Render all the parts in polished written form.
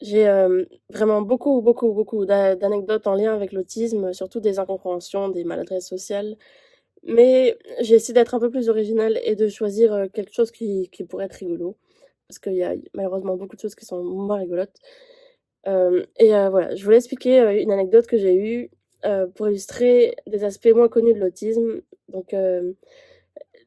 J'ai, vraiment beaucoup d'anecdotes en lien avec l'autisme, surtout des incompréhensions, des maladresses sociales. Mais j'ai essayé d'être un peu plus originale et de choisir, quelque chose qui pourrait être rigolo. Parce qu'il y a malheureusement beaucoup de choses qui sont moins rigolotes. Voilà, je voulais expliquer, une anecdote que j'ai eue, pour illustrer des aspects moins connus de l'autisme. Donc,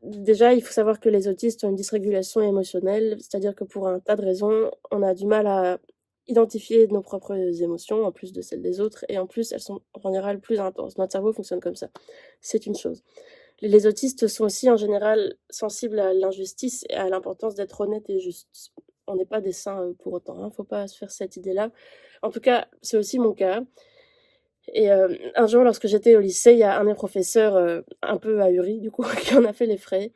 déjà, il faut savoir que les autistes ont une dysrégulation émotionnelle, c'est-à-dire que pour un tas de raisons, on a du mal à identifier nos propres émotions, en plus de celles des autres, et en plus, elles sont en général plus intenses. Notre cerveau fonctionne comme ça. C'est une chose. Les autistes sont aussi en général sensibles à l'injustice et à l'importance d'être honnête et juste. On n'est pas des saints pour autant, hein, faut pas se faire cette idée-là. En tout cas, c'est aussi mon cas. Et un jour, lorsque j'étais au lycée, il y a un des professeurs un peu ahuri, du coup, qui en a fait les frais.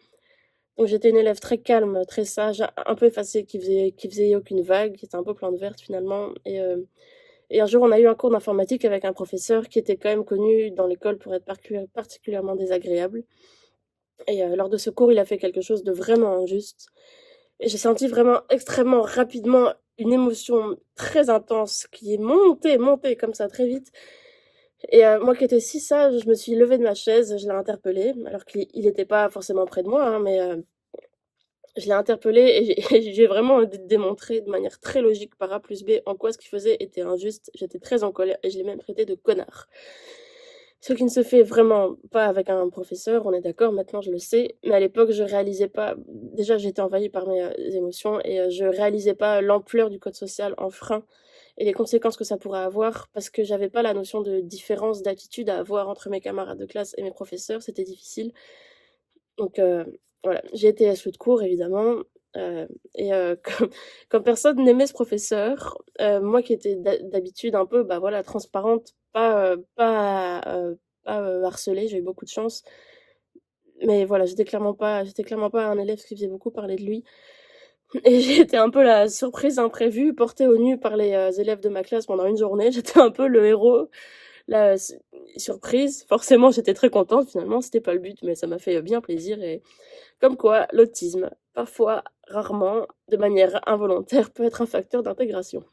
Donc j'étais une élève très calme, très sage, un peu effacée, qui faisait aucune vague, qui était un peu plante verte finalement. Et un jour, on a eu un cours d'informatique avec un professeur qui était quand même connu dans l'école pour être particulièrement désagréable. Et lors de ce cours, il a fait quelque chose de vraiment injuste. Et j'ai senti vraiment extrêmement rapidement une émotion très intense qui est montée comme ça très vite. Et moi qui étais si sage, je me suis levée de ma chaise, je l'ai interpellé, alors qu'il n'était pas forcément près de moi, hein, mais je l'ai interpellé et j'ai vraiment démontré de manière très logique par A plus B en quoi ce qu'il faisait était injuste. J'étais très en colère et je l'ai même traité de connard. Ce qui ne se fait vraiment pas avec un professeur, on est d'accord, maintenant je le sais, mais à l'époque je réalisais pas. Déjà j'étais envahie par mes émotions et je réalisais pas l'ampleur du code social en frein et les conséquences que ça pourrait avoir parce que j'avais pas la notion de différence d'attitude à avoir entre mes camarades de classe et mes professeurs, c'était difficile. Donc voilà, j'ai été sous de cours évidemment, heu comme personne n'aimait ce professeur, moi qui étais d'habitude un peu, bah, voilà, transparente, pas harcelée, j'ai eu beaucoup de chance. Mais voilà, j'étais clairement pas un élève qui faisait beaucoup parler de lui et j'ai été un peu la surprise imprévue, portée au nu par les, élèves de ma classe pendant une journée. J'étais un peu le héros, la surprise. Forcément, j'étais très contente finalement, c'était pas le but, mais ça m'a fait bien plaisir. Et comme quoi, l'autisme, parfois, rarement, de manière involontaire, peut être un facteur d'intégration.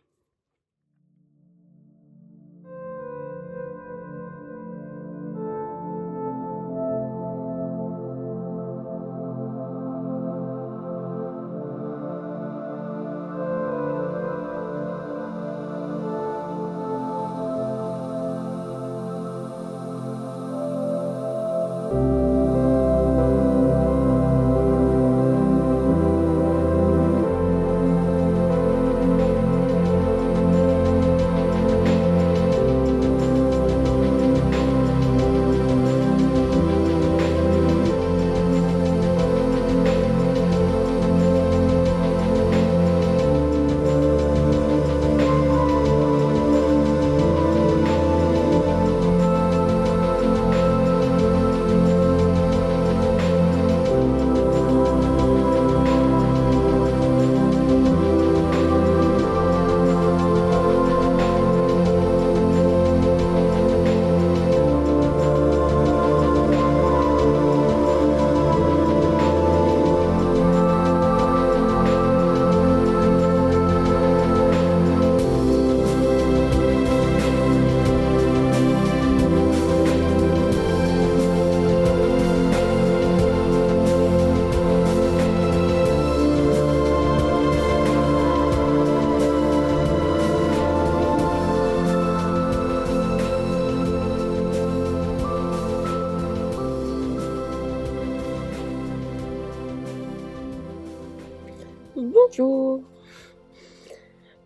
Bonjour!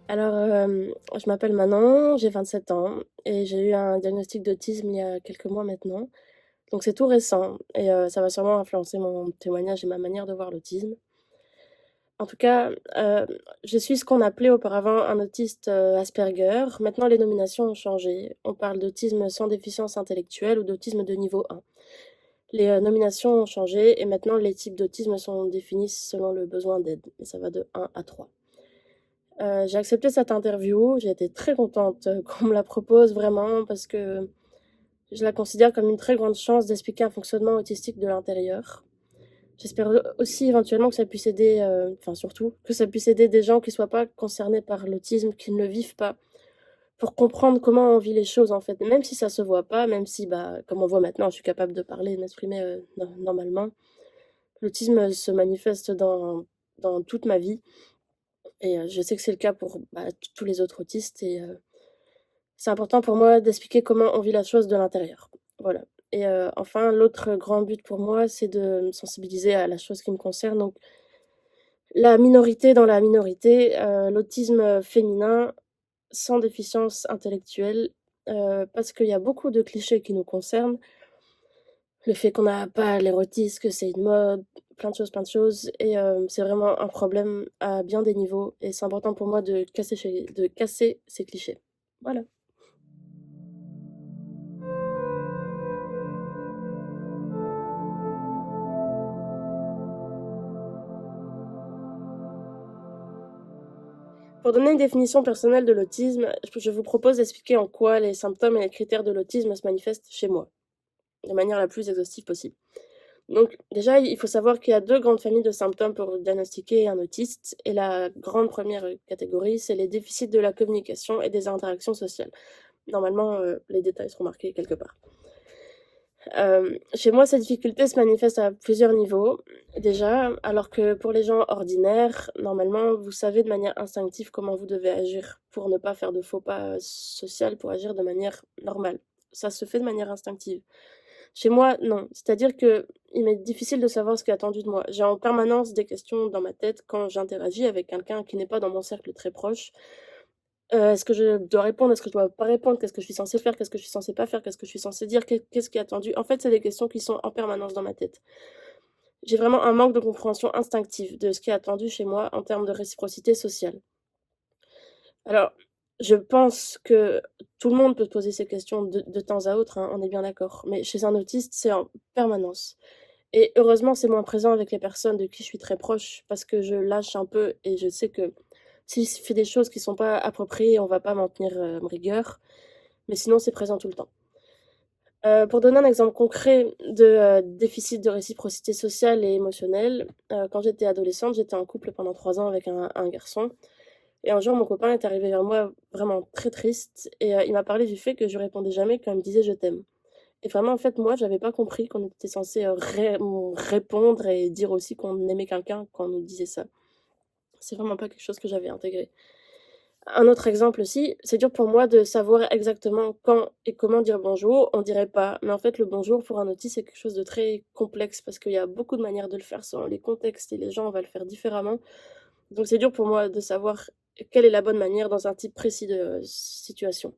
Alors, je m'appelle Manon, j'ai 27 ans et j'ai eu un diagnostic d'autisme il y a quelques mois maintenant. Donc c'est tout récent et ça va sûrement influencer mon témoignage et ma manière de voir l'autisme. En tout cas, je suis ce qu'on appelait auparavant un autiste, Asperger. Maintenant les nominations ont changé. On parle d'autisme sans déficience intellectuelle ou d'autisme de niveau 1. Les, nominations ont changé et maintenant les types d'autisme sont définis selon le besoin d'aide et ça va de 1 à 3. J'ai accepté cette interview, j'ai été très contente, qu'on me la propose vraiment parce que je la considère comme une très grande chance d'expliquer un fonctionnement autistique de l'intérieur. J'espère aussi éventuellement que ça puisse aider, enfin surtout, que ça puisse aider des gens qui soient pas concernés par l'autisme, qui ne le vivent pas, pour comprendre comment on vit les choses, en fait. Même si ça se voit pas, même si, bah, comme on voit maintenant, je suis capable de parler et de m'exprimer, normalement. L'autisme se manifeste dans toute ma vie et je sais que c'est le cas pour, bah, tous les autres autistes et c'est important pour moi d'expliquer comment on vit la chose de l'intérieur. Voilà et enfin, l'autre grand but pour moi, c'est de me sensibiliser à la chose qui me concerne, donc la minorité dans la minorité, l'autisme féminin sans déficience intellectuelle, parce qu'il y a beaucoup de clichés qui nous concernent. Le fait qu'on n'a pas l'érotisme, que c'est une mode, plein de choses et c'est vraiment un problème à bien des niveaux et c'est important pour moi de casser ces clichés. Voilà. Pour donner une définition personnelle de l'autisme, je vous propose d'expliquer en quoi les symptômes et les critères de l'autisme se manifestent chez moi, de manière la plus exhaustive possible. Donc déjà, il faut savoir qu'il y a 2 grandes familles de symptômes pour diagnostiquer un autiste et la grande première catégorie, c'est les déficits de la communication et des interactions sociales. Normalement, les détails seront marqués quelque part. Chez moi, ces difficultés se manifestent à plusieurs niveaux, déjà, alors que pour les gens ordinaires, normalement, vous savez de manière instinctive comment vous devez agir pour ne pas faire de faux pas, social, pour agir de manière normale. Ça se fait de manière instinctive. Chez moi, non. C'est-à-dire qu'il m'est difficile de savoir ce qui est attendu de moi. J'ai en permanence des questions dans ma tête quand j'interagis avec quelqu'un qui n'est pas dans mon cercle très proche. Est-ce que je dois répondre? Est-ce que je dois pas répondre? Qu'est-ce que je suis censée faire? Qu'est-ce que je suis censée pas faire? Qu'est-ce que je suis censée dire? Qu'est-ce qui est attendu? En fait, c'est des questions qui sont en permanence dans ma tête. J'ai vraiment un manque de compréhension instinctive de ce qui est attendu chez moi en termes de réciprocité sociale. Alors, je pense que tout le monde peut se poser ces questions de temps à autre, hein, on est bien d'accord. Mais chez un autiste, c'est en permanence. Et heureusement, c'est moins présent avec les personnes de qui je suis très proche parce que je lâche un peu et je sais que si je fais des choses qui sont pas appropriées, on va pas m'en tenir, rigueur. Mais sinon, c'est présent tout le temps. Pour donner un exemple concret de, déficit de réciprocité sociale et émotionnelle, quand j'étais adolescente, j'étais en couple pendant 3 ans avec un garçon et un jour, mon copain est arrivé vers moi vraiment très triste et il m'a parlé du fait que je répondais jamais quand il me disait: «Je t'aime». Et vraiment, en fait, moi, j'avais pas compris qu'on était censé, répondre et dire aussi qu'on aimait quelqu'un quand on nous disait ça. C'est vraiment pas quelque chose que j'avais intégré. Un autre exemple aussi, c'est dur pour moi de savoir exactement quand et comment dire bonjour. On dirait pas, mais en fait, le bonjour pour un autiste, c'est quelque chose de très complexe parce qu'il y a beaucoup de manières de le faire selon les contextes et les gens, on va le faire différemment. Donc c'est dur pour moi de savoir quelle est la bonne manière dans un type précis de situation.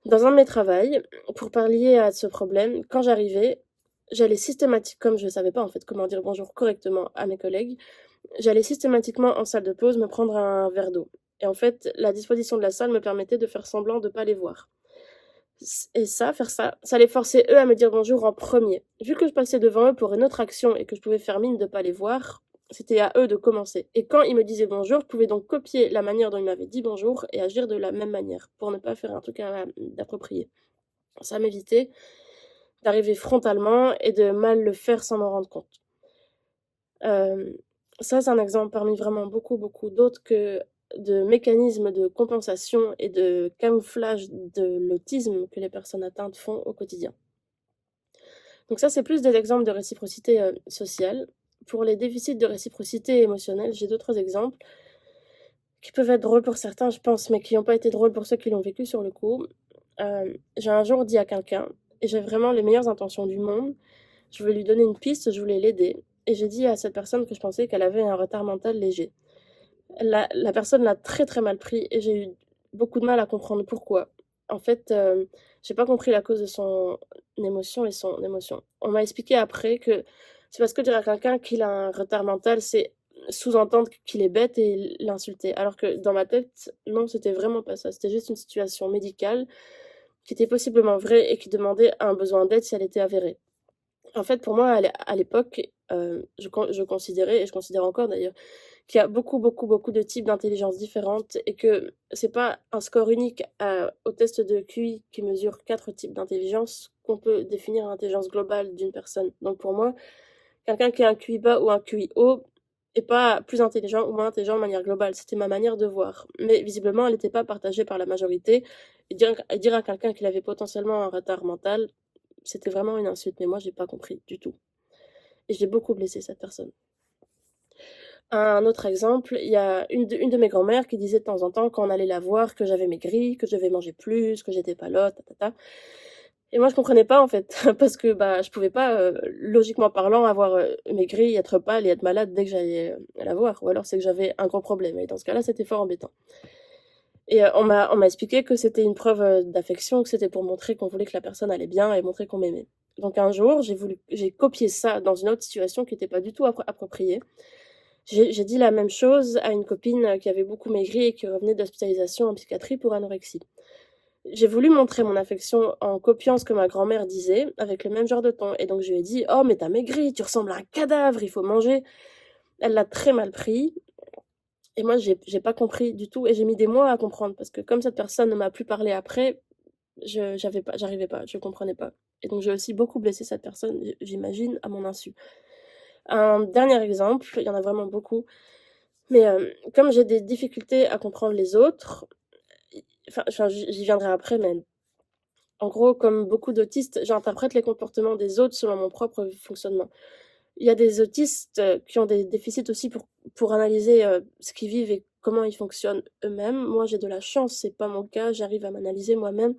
Dans un de mes travails, pour pallier à ce problème, quand j'arrivais, j'allais comme je savais pas en fait comment dire bonjour correctement à mes collègues, j'allais systématiquement en salle de pause me prendre un verre d'eau. Et en fait, la disposition de la salle me permettait de faire semblant de pas les voir. Et ça, faire ça, ça les forçait eux à me dire bonjour en premier. Vu que je passais devant eux pour une autre action et que je pouvais faire mine de pas les voir, c'était à eux de commencer. Et quand ils me disaient bonjour, je pouvais donc copier la manière dont ils m'avaient dit bonjour et agir de la même manière pour ne pas faire un truc d'approprié. Ça m'évitait d'arriver frontalement et de mal le faire sans m'en rendre compte. Hem, Ça, c'est un exemple parmi vraiment beaucoup d'autres que de mécanismes de compensation et de camouflage de l'autisme que les personnes atteintes font au quotidien. Donc ça, c'est plus des exemples de réciprocité, sociale. Pour les déficits de réciprocité émotionnelle, j'ai d'autres exemples qui peuvent être drôles pour certains, je pense, mais qui n'ont pas été drôles pour ceux qui l'ont vécu sur le coup. J'ai un jour dit à quelqu'un et j'ai vraiment les meilleures intentions du monde. Je voulais lui donner une piste, je voulais l'aider et j'ai dit à cette personne que je pensais qu'elle avait un retard mental léger. La personne l'a très mal pris et j'ai eu beaucoup de mal à comprendre pourquoi. En fait, j'ai pas compris la cause de son émotion et son émotion. On m'a expliqué après que c'est parce que dire à quelqu'un qu'il a un retard mental, c'est sous-entendre qu'il est bête et l'insulter. Alors que dans ma tête, non, c'était vraiment pas ça. C'était juste une situation médicale qui était possiblement vraie et qui demandait un besoin d'aide si elle était avérée. En fait, pour moi, à l'époque, je considérais et je considère encore d'ailleurs, qu'il y a beaucoup de types d'intelligence différentes et que c'est pas un score unique au test de QI qui mesure 4 types d'intelligence qu'on peut définir l'intelligence globale d'une personne. Donc pour moi, quelqu'un qui a un QI bas ou un QI haut est pas plus intelligent ou moins intelligent de manière globale. C'était ma manière de voir. Mais visiblement, elle n'était pas partagée par la majorité. Et dire à quelqu'un qu'il avait potentiellement un retard mental, c'était vraiment une insulte. Mais moi, j'ai pas compris du tout. Et j'ai beaucoup blessé cette personne. Un autre exemple, il y a une de mes grand-mères qui disait de temps en temps, quand on allait la voir, que j'avais maigri, que je devais manger plus, que j'étais pas là, Et moi, je comprenais pas, en fait, parce que bah, je pouvais pas, logiquement parlant, avoir maigri, être pâle et être malade dès que j'allais la voir. Ou alors c'est que j'avais un gros problème. Et dans ce cas-là, c'était fort embêtant. Et on m'a expliqué que c'était une preuve d'affection, que c'était pour montrer qu'on voulait que la personne allait bien et montrer qu'on m'aimait. Donc un jour, j'ai copié ça dans une autre situation qui n'était pas du tout appropriée. J'ai dit la même chose à une copine qui avait beaucoup maigri et qui revenait d'hospitalisation en psychiatrie pour anorexie. J'ai voulu montrer mon affection en copiant ce que ma grand-mère disait, avec le même genre de ton. Et donc je lui ai dit: «Oh, mais t'as maigri, tu ressembles à un cadavre, il faut manger.» Elle l'a très mal pris. Et moi, j'ai pas compris du tout. Et j'ai mis des mois à comprendre. Parce que comme cette personne ne m'a plus parlé après, j'arrivais pas, je comprenais pas. Et donc j'ai aussi beaucoup blessé cette personne, j'imagine, à mon insu. Un dernier exemple, il y en a vraiment beaucoup. Mais comme j'ai des difficultés à comprendre les autres, enfin j'y viendrai après, mais en gros, comme beaucoup d'autistes, j'interprète les comportements des autres selon mon propre fonctionnement. Il y a des autistes qui ont des déficits aussi pour analyser ce qu'ils vivent et comment ils fonctionnent eux-mêmes. Moi, j'ai de la chance, c'est pas mon cas, j'arrive à m'analyser moi-même.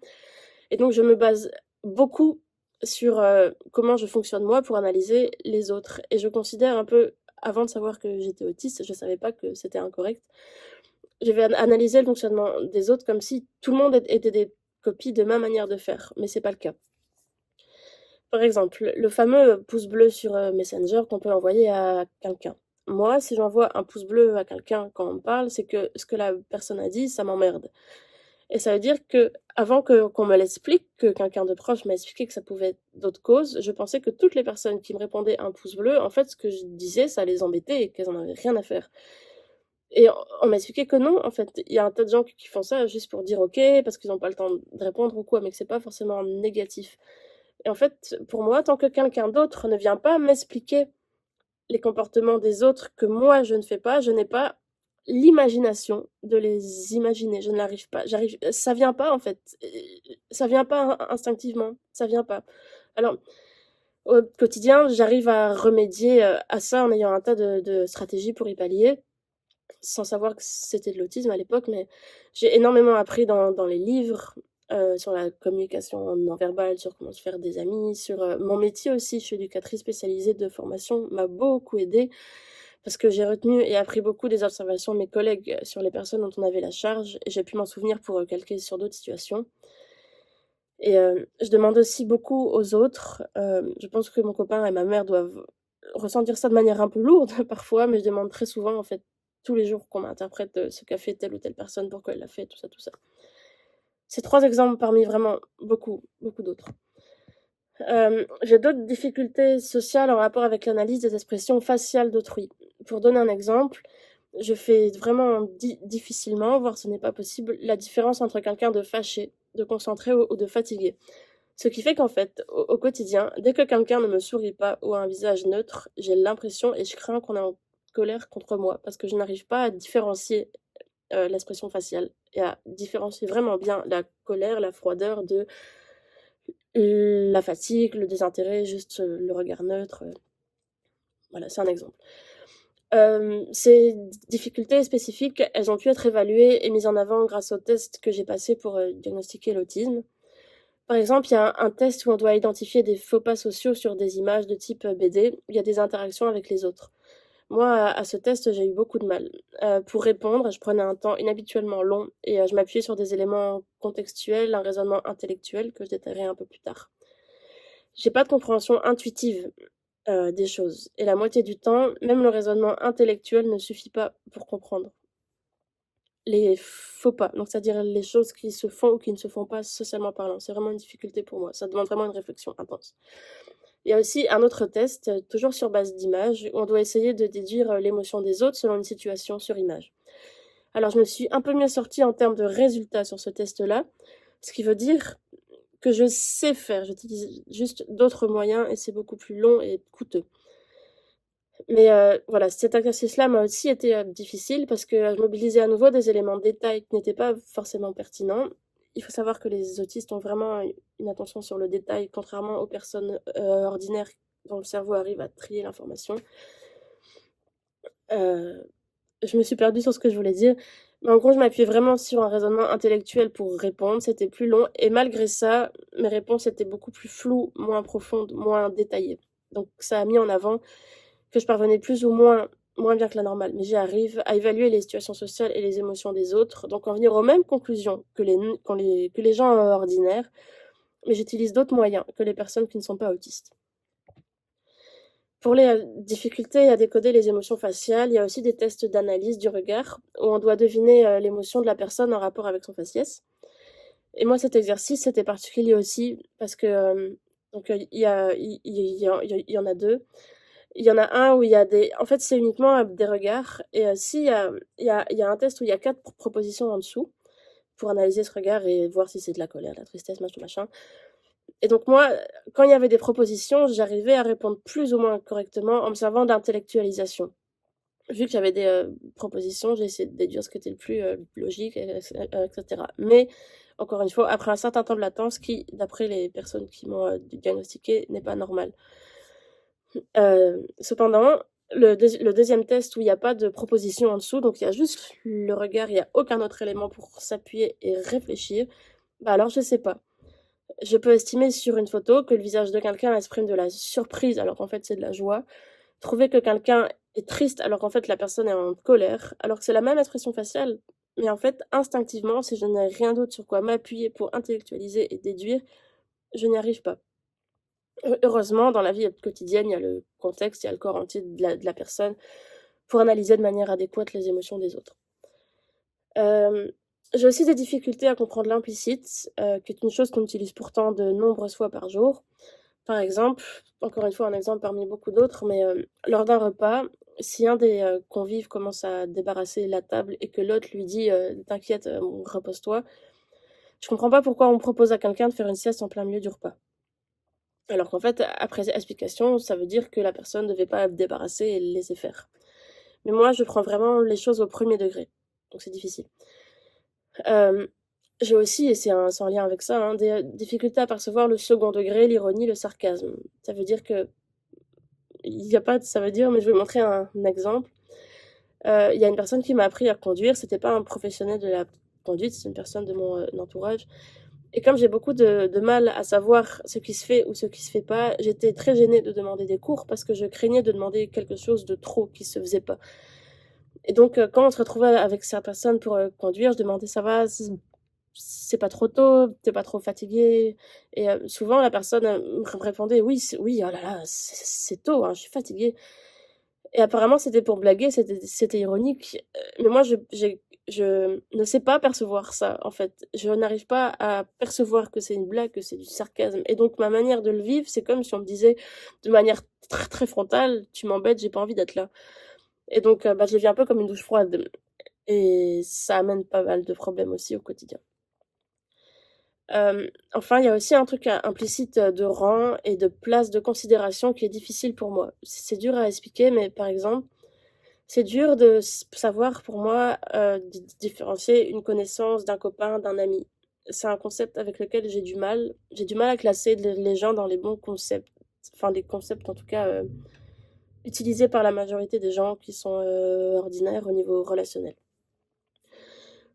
Et donc, je me base beaucoup sur comment je fonctionne moi pour analyser les autres. Et je considère un peu, avant de savoir que j'étais autiste, je savais pas que c'était incorrect. Je vais analyser le fonctionnement des autres comme si tout le monde était des copies de ma manière de faire, mais c'est pas le cas. Par exemple, le fameux pouce bleu sur Messenger qu'on peut envoyer à quelqu'un. Moi, si j'envoie un pouce bleu à quelqu'un quand on me parle, c'est que ce que la personne a dit, ça m'emmerde. Et ça veut dire que avant qu'on me l'explique, que quelqu'un de proche m'a expliqué que ça pouvait être d'autres causes, je pensais que toutes les personnes qui me répondaient un pouce bleu, en fait, ce que je disais, ça les embêtait et qu'elles en avaient rien à faire. Et on m'a expliqué que non, en fait. Il y a un tas de gens qui font ça juste pour dire OK, parce qu'ils n'ont pas le temps de répondre ou quoi, mais que c'est pas forcément négatif. Et en fait, pour moi, tant que quelqu'un d'autre ne vient pas m'expliquer les comportements des autres que moi je ne fais pas, je n'ai pas l'imagination de les imaginer. Je ne l'arrive pas. Ça vient pas en fait. Ça vient pas instinctivement. Ça vient pas. Alors, au quotidien, j'arrive à remédier à ça en ayant un tas de stratégies pour y pallier, sans savoir que c'était de l'autisme à l'époque, mais j'ai énormément appris dans les livres, sur la communication non verbale, sur comment se faire des amis, sur mon métier aussi. Je suis éducatrice spécialisée de formation, m'a beaucoup aidée parce que j'ai retenu et appris beaucoup des observations de mes collègues sur les personnes dont on avait la charge et j'ai pu m'en souvenir pour calquer sur d'autres situations. Et je demande aussi beaucoup aux autres. Je pense que mon copain et ma mère doivent ressentir ça de manière un peu lourde parfois, mais je demande très souvent, en fait, tous les jours qu'on m'interprète ce qu'a fait telle ou telle personne, pourquoi elle l'a fait, tout ça, tout ça. C'est 3 exemples parmi vraiment beaucoup, beaucoup d'autres. J'ai d'autres difficultés sociales en rapport avec l'analyse des expressions faciales d'autrui. Pour donner un exemple, je fais vraiment difficilement, voire ce n'est pas possible, la différence entre quelqu'un de fâché, de concentré ou de fatigué. Ce qui fait qu'en fait, au quotidien, dès que quelqu'un ne me sourit pas ou a un visage neutre, j'ai l'impression et je crains qu'on est en colère contre moi parce que je n'arrive pas à différencier l'expression faciale et à différencier vraiment bien la colère, la froideur de la fatigue, le désintérêt, juste le regard neutre. Voilà, c'est un exemple. Ces difficultés spécifiques, elles ont pu être évaluées et mises en avant grâce au test que j'ai passé pour diagnostiquer l'autisme. Par exemple, il y a un test où on doit identifier des faux pas sociaux sur des images de type BD. Il y a des interactions avec les autres. Moi, à ce test, j'ai eu beaucoup de mal. Pour répondre, je prenais un temps inhabituellement long et je m'appuyais sur des éléments contextuels, un raisonnement intellectuel que je détaillerai un peu plus tard. J'ai pas de compréhension intuitive des choses. Et la moitié du temps, même le raisonnement intellectuel ne suffit pas pour comprendre les faux pas. Donc, c'est-à-dire les choses qui se font ou qui ne se font pas socialement parlant. C'est vraiment une difficulté pour moi. Ça demande vraiment une réflexion intense. Il y a aussi un autre test, toujours sur base d'images, où on doit essayer de déduire l'émotion des autres selon une situation sur image. Alors, je me suis un peu mieux sortie en termes de résultats sur ce test-là, ce qui veut dire que je sais faire. J'utilise juste d'autres moyens et c'est beaucoup plus long et coûteux. Mais voilà, cet exercice-là m'a aussi été difficile parce que je mobilisais à nouveau des éléments de détail qui n'étaient pas forcément pertinents. Il faut savoir que les autistes ont vraiment une attention sur le détail, contrairement aux personnes ordinaires dont le cerveau arrive à trier l'information. Euh, je me suis perdue sur ce que je voulais dire. Mais en gros, je m'appuyais vraiment sur un raisonnement intellectuel pour répondre. C'était plus long. Et malgré ça, mes réponses étaient beaucoup plus floues, moins profondes, moins détaillées. Donc ça a mis en avant que je parvenais plus ou moins bien que la normale. Mais j'y arrive à évaluer les situations sociales et les émotions des autres. Donc en venir aux mêmes conclusions que les gens ordinaires. Mais j'utilise d'autres moyens que les personnes qui ne sont pas autistes. Pour les difficultés à décoder les émotions faciales, il y a aussi des tests d'analyse du regard où on doit deviner l'émotion de la personne en rapport avec son faciès. Et moi, cet exercice, c'était particulier aussi parce que donc il y en a deux. Il y en a un où il y a des... En fait, c'est uniquement des regards. Et si il y a un test où il y a 4 propositions en dessous pour analyser ce regard et voir si c'est de la colère, de la tristesse, machin, machin. Et donc moi, quand il y avait des propositions, j'arrivais à répondre plus ou moins correctement en me servant d'intellectualisation. Vu que j'avais des propositions, j'ai essayé de déduire ce qui était le plus logique, etc. Mais, encore une fois, après un certain temps de latence, qui, d'après les personnes qui m'ont diagnostiqué, n'est pas normal. Cependant, le deuxième test où il n'y a pas de proposition en dessous, donc il y a juste le regard, il n'y a aucun autre élément pour s'appuyer et réfléchir, bah alors je sais pas. Je peux estimer sur une photo que le visage de quelqu'un exprime de la surprise alors qu'en fait c'est de la joie. Trouver que quelqu'un est triste alors qu'en fait la personne est en colère, alors que c'est la même expression faciale. Mais en fait, instinctivement, si je n'ai rien d'autre sur quoi m'appuyer pour intellectualiser et déduire, je n'y arrive pas. Heureusement, dans la vie quotidienne, il y a le contexte, il y a le corps entier de la personne pour analyser de manière adéquate les émotions des autres. J'ai aussi des difficultés à comprendre l'implicite, qui est une chose qu'on utilise pourtant de nombreuses fois par jour. Par exemple, encore une fois un exemple parmi beaucoup d'autres, mais lors d'un repas, si un des convives commence à débarrasser la table et que l'autre lui dit t'inquiète, repose-toi, je comprends pas pourquoi on propose à quelqu'un de faire une sieste en plein milieu du repas. Alors qu'en fait, après explication, ça veut dire que la personne ne devait pas débarrasser et le laisser faire. Mais moi, je prends vraiment les choses au premier degré, donc c'est difficile. Euh, j'ai aussi, et c'est en lien avec ça, hein, des difficultés à percevoir le second degré, l'ironie, le sarcasme. Ça veut dire que il n'y a pas de ça veut dire, mais je vais montrer un exemple. Il y a une personne qui m'a appris à conduire, c'était pas un professionnel de la conduite, c'est une personne de mon entourage. Et comme j'ai beaucoup de mal à savoir ce qui se fait ou ce qui se fait pas, j'étais très gênée de demander des cours parce que je craignais de demander quelque chose de trop qui se faisait pas. Et donc, quand on se retrouvait avec cette personne pour conduire, je demandais ça va, c'est pas trop tôt, t'es pas trop fatigué. Et souvent, la personne me répondait oui, oui, oh là là, c'est tôt, hein, je suis fatiguée. Et apparemment, c'était pour blaguer, c'était ironique. Mais moi, je ne sais pas percevoir ça, en fait. Je n'arrive pas à percevoir que c'est une blague, que c'est du sarcasme. Et donc, ma manière de le vivre, c'est comme si on me disait de manière très, très frontale, tu m'embêtes, j'ai pas envie d'être là. Et donc, bah, je le vis un peu comme une douche froide. Et ça amène pas mal de problèmes aussi au quotidien. Enfin, il y a aussi un truc implicite de rang et de place de considération qui est difficile pour moi. C'est dur à expliquer, mais par exemple, c'est dur de savoir pour moi différencier une connaissance d'un copain, d'un ami. C'est un concept avec lequel j'ai du mal. J'ai du mal à classer les gens dans les bons concepts. Enfin, les concepts en tout cas utilisés par la majorité des gens qui sont ordinaires au niveau relationnel.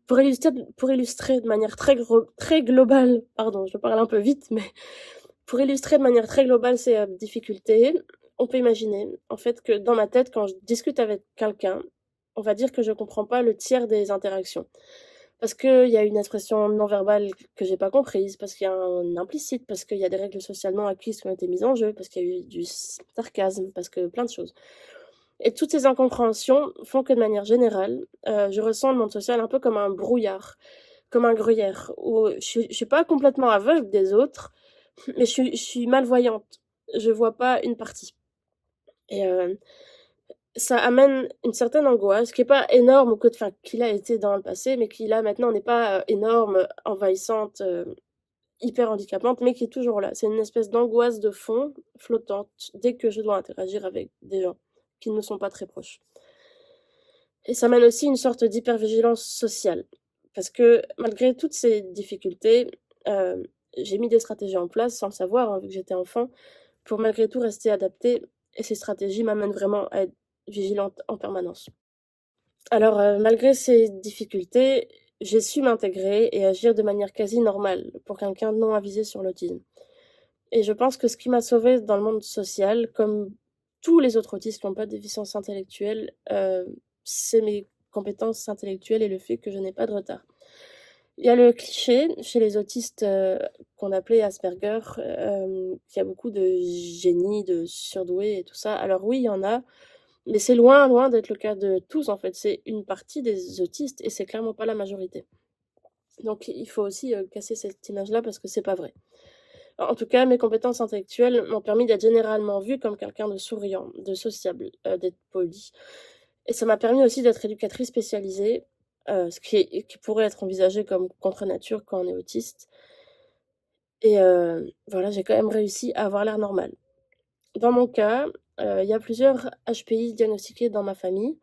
Pour illustrer de manière très globale, pardon, je parle un peu vite, mais pour illustrer de manière très globale ces difficultés, on peut imaginer en fait que dans ma tête, quand je discute avec quelqu'un, on va dire que je comprends pas le tiers des interactions. Parce qu'il y a une expression non verbale que j'ai pas comprise, parce qu'il y a un implicite, parce qu'il y a des règles sociales non acquises qui ont été mises en jeu, parce qu'il y a eu du sarcasme, parce que plein de choses. Et toutes ces incompréhensions font que de manière générale, je ressens le monde social un peu comme un brouillard, comme un gruyère, où je suis pas complètement aveugle des autres, mais je suis malvoyante. Je vois pas une partie. Et ça amène une certaine angoisse qui est pas énorme ou que, enfin, qu'il a été dans le passé, mais qui là maintenant n'est pas énorme, envahissante, hyper handicapante, mais qui est toujours là. C'est une espèce d'angoisse de fond flottante dès que je dois interagir avec des gens qui ne me sont pas très proches. Et ça mène aussi une sorte d'hypervigilance sociale. Parce que malgré toutes ces difficultés, j'ai mis des stratégies en place sans le savoir, hein, vu que j'étais enfant, pour malgré tout rester adaptée. Et ces stratégies m'amènent vraiment à être vigilante en permanence. Alors, malgré ces difficultés, j'ai su m'intégrer et agir de manière quasi normale pour quelqu'un non avisé sur l'autisme. Et je pense que ce qui m'a sauvée dans le monde social, comme tous les autres autistes qui n'ont pas de déficience intellectuelle, c'est mes compétences intellectuelles et le fait que je n'ai pas de retard. Il y a le cliché chez les autistes, qu'on appelait Asperger, qu'il y a beaucoup de génies, de surdoués et tout ça. Alors oui, il y en a, mais c'est loin, loin d'être le cas de tous, en fait. C'est une partie des autistes et c'est clairement pas la majorité. Donc il faut aussi, casser cette image-là parce que c'est pas vrai. En tout cas, mes compétences intellectuelles m'ont permis d'être généralement vue comme quelqu'un de souriant, de sociable, d'être poli. Et ça m'a permis aussi d'être éducatrice spécialisée, ce qui pourrait être envisagé comme contre nature quand on est autiste. Et voilà, j'ai quand même réussi à avoir l'air normal. Dans mon cas, il y a plusieurs HPI diagnostiqués dans ma famille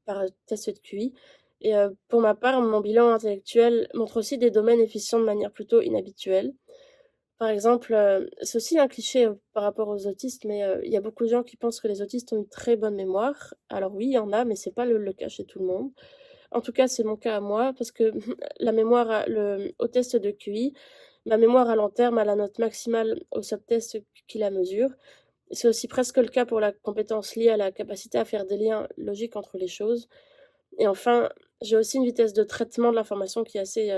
par test de QI. Et pour ma part, mon bilan intellectuel montre aussi des domaines efficients de manière plutôt inhabituelle. Par exemple, c'est aussi un cliché, par rapport aux autistes, mais il y a beaucoup de gens qui pensent que les autistes ont une très bonne mémoire. Alors oui, il y en a, mais c'est pas le cas chez tout le monde. En tout cas, c'est mon cas à moi parce que la mémoire au test de QI, ma mémoire à long terme a la note maximale au subtest qui la mesure. C'est aussi presque le cas pour la compétence liée à la capacité à faire des liens logiques entre les choses. Et enfin, j'ai aussi une vitesse de traitement de l'information qui est assez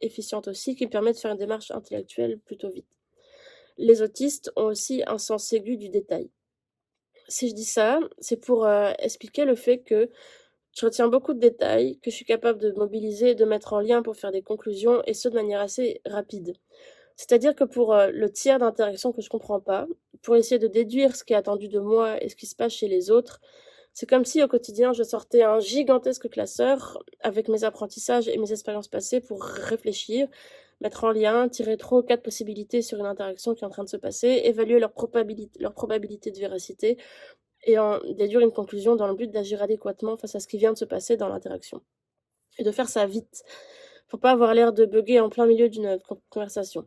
efficiente aussi, qui me permet de faire une démarche intellectuelle plutôt vite. Les autistes ont aussi un sens aigu du détail. Si je dis ça, c'est pour expliquer le fait que je retiens beaucoup de détails, que je suis capable de mobiliser et de mettre en lien pour faire des conclusions, et ce de manière assez rapide. C'est-à-dire que pour le tiers d'interactions que je comprends pas, pour essayer de déduire ce qui est attendu de moi et ce qui se passe chez les autres, c'est comme si au quotidien je sortais un gigantesque classeur avec mes apprentissages et mes expériences passées pour réfléchir, mettre en lien, tirer 3 ou 4 possibilités sur une interaction qui est en train de se passer, évaluer leur probabilité de véracité et en déduire une conclusion dans le but d'agir adéquatement face à ce qui vient de se passer dans l'interaction. Et de faire ça vite, pour pas avoir l'air de bugger en plein milieu d'une conversation.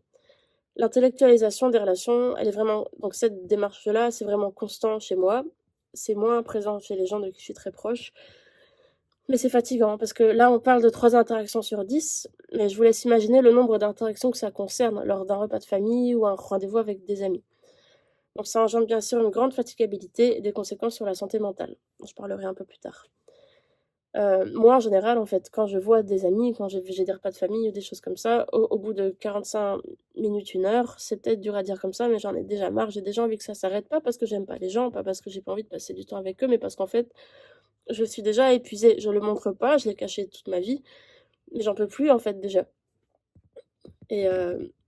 L'intellectualisation des relations, elle est vraiment, donc cette démarche-là, c'est vraiment constant chez moi. C'est moins présent chez les gens de qui je suis très proche. Mais c'est fatigant parce que là, on parle de 3 interactions sur 10, mais je vous laisse imaginer le nombre d'interactions que ça concerne lors d'un repas de famille ou un rendez-vous avec des amis. Donc ça engendre bien sûr une grande fatigabilité et des conséquences sur la santé mentale. Je parlerai un peu plus tard. Moi, en général, en fait, quand je vois des amis, quand j'ai des repas de famille ou des choses comme ça, au bout de 45 minutes, 1 heure, c'est peut-être dur à dire comme ça, mais j'en ai déjà marre. J'ai déjà envie que ça s'arrête, pas parce que j'aime pas les gens, pas parce que j'ai pas envie de passer du temps avec eux, mais parce qu'en fait, je suis déjà épuisée. Je le montre pas, je l'ai caché toute ma vie, mais j'en peux plus, en fait, déjà. Et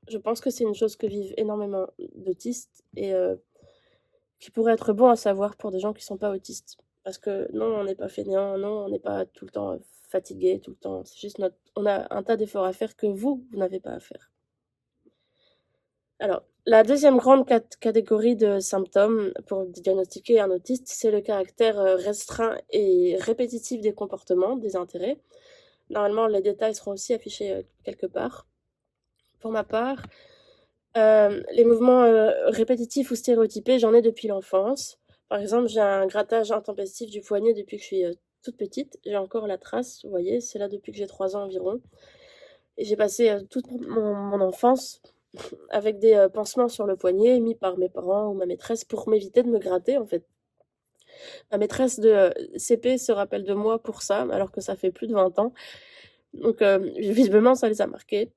je pense que c'est une chose que vivent énormément d'autistes et qui pourrait être bon à savoir pour des gens qui sont pas autistes. Parce que non, on n'est pas fainéant, non, on n'est pas tout le temps fatigué, tout le temps. C'est juste on a un tas d'efforts à faire que vous n'avez pas à faire. Alors, la deuxième grande catégorie de symptômes pour diagnostiquer un autiste, c'est le caractère restreint et répétitif des comportements, des intérêts. Normalement, les détails seront aussi affichés quelque part. Pour ma part, les mouvements répétitifs ou stéréotypés, j'en ai depuis l'enfance. Par exemple, j'ai un grattage intempestif du poignet depuis que je suis toute petite. J'ai encore la trace, vous voyez, c'est là depuis que j'ai 3 ans environ. Et j'ai passé toute mon enfance avec des pansements sur le poignet mis par mes parents ou ma maîtresse pour m'éviter de me gratter, en fait. Ma maîtresse de CP se rappelle de moi pour ça, alors que ça fait plus de 20 ans. Donc, visiblement, ça les a marqués.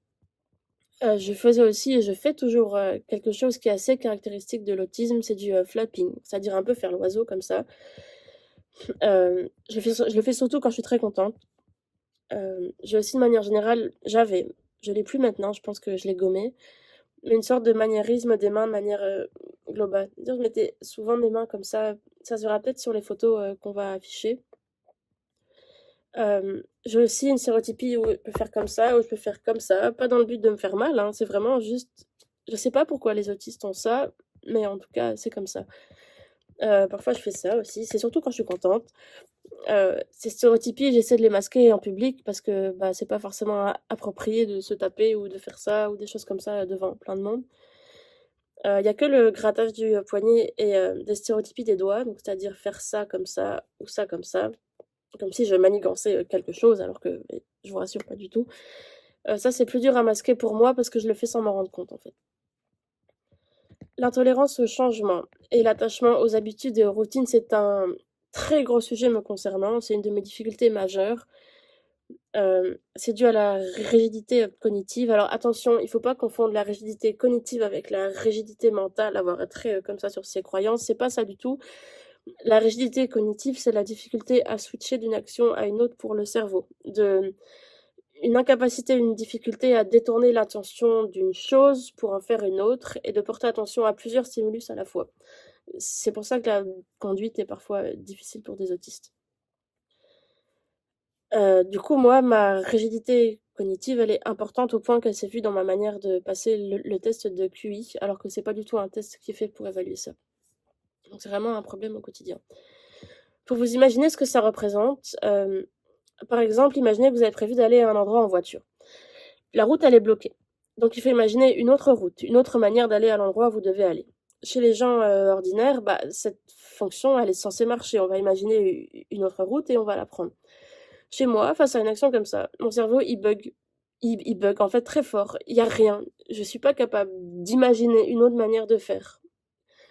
Je faisais aussi et je fais toujours quelque chose qui est assez caractéristique de l'autisme, c'est du flapping, c'est-à-dire un peu faire l'oiseau comme ça. Je le fais surtout quand je suis très contente. J'ai aussi de manière générale, je l'ai plus maintenant, je pense que je l'ai gommé, mais une sorte de maniérisme des mains de manière globale. C'est-à-dire, je mettais souvent mes mains comme ça se verra peut-être sur les photos qu'on va afficher. J'ai aussi une stéréotypie où je peux faire comme ça, où je peux faire comme ça, pas dans le but de me faire mal, hein, c'est vraiment juste, je sais pas pourquoi les autistes ont ça, mais en tout cas, c'est comme ça. Parfois je fais ça aussi, c'est surtout quand je suis contente. Ces stéréotypies, j'essaie de les masquer en public parce que, bah, c'est pas forcément approprié de se taper ou de faire ça ou des choses comme ça devant plein de monde. Il y a que le grattage du poignet et des stéréotypies des doigts, donc c'est-à-dire faire ça comme ça ou ça comme si je manigançais, quelque chose alors que, je vous rassure, pas du tout. Ça, c'est plus dur à masquer pour moi parce que je le fais sans m'en rendre compte, en fait. L'intolérance au changement et l'attachement aux habitudes et aux routines, c'est un très gros sujet me concernant. C'est une de mes difficultés majeures. C'est dû à la rigidité, cognitive. Alors attention, il faut pas confondre la rigidité cognitive avec la rigidité mentale, avoir un trait, comme ça sur ses croyances, c'est pas ça du tout. La rigidité cognitive, c'est la difficulté à switcher d'une action à une autre pour le cerveau. Une incapacité, une difficulté à détourner l'attention d'une chose pour en faire une autre et de porter attention à plusieurs stimulus à la fois. C'est pour ça que la conduite est parfois difficile pour des autistes. Du coup, moi, ma rigidité cognitive, elle est importante au point qu'elle s'est vue dans ma manière de passer le test de QI, alors que c'est pas du tout un test qui est fait pour évaluer ça. Donc c'est vraiment un problème au quotidien. Pour vous imaginer ce que ça représente, par exemple, imaginez que vous avez prévu d'aller à un endroit en voiture. La route, elle est bloquée. Donc il faut imaginer une autre route, une autre manière d'aller à l'endroit où vous devez aller. Chez les gens ordinaires, bah, cette fonction, elle est censée marcher. On va imaginer une autre route et on va la prendre. Chez moi, face à une action comme ça, mon cerveau, il bug. Il bug en fait très fort. Il y a rien. Je suis pas capable d'imaginer une autre manière de faire.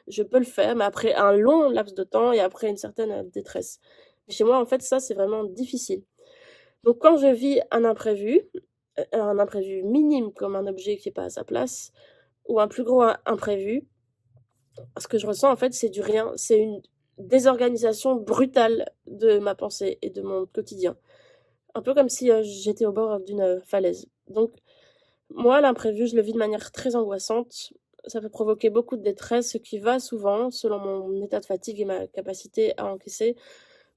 Je peux le faire, mais après un long laps de temps et après une certaine détresse. Chez moi, en fait, ça, c'est vraiment difficile. Donc, quand je vis un imprévu minime comme un objet qui est pas à sa place, ou un plus gros imprévu, ce que je ressens, en fait, c'est du rien. C'est une désorganisation brutale de ma pensée et de mon quotidien. Un peu comme si j'étais au bord d'une falaise. Donc, moi, l'imprévu, je le vis de manière très angoissante. Ça peut provoquer beaucoup de détresse, ce qui va souvent, selon mon état de fatigue et ma capacité à encaisser,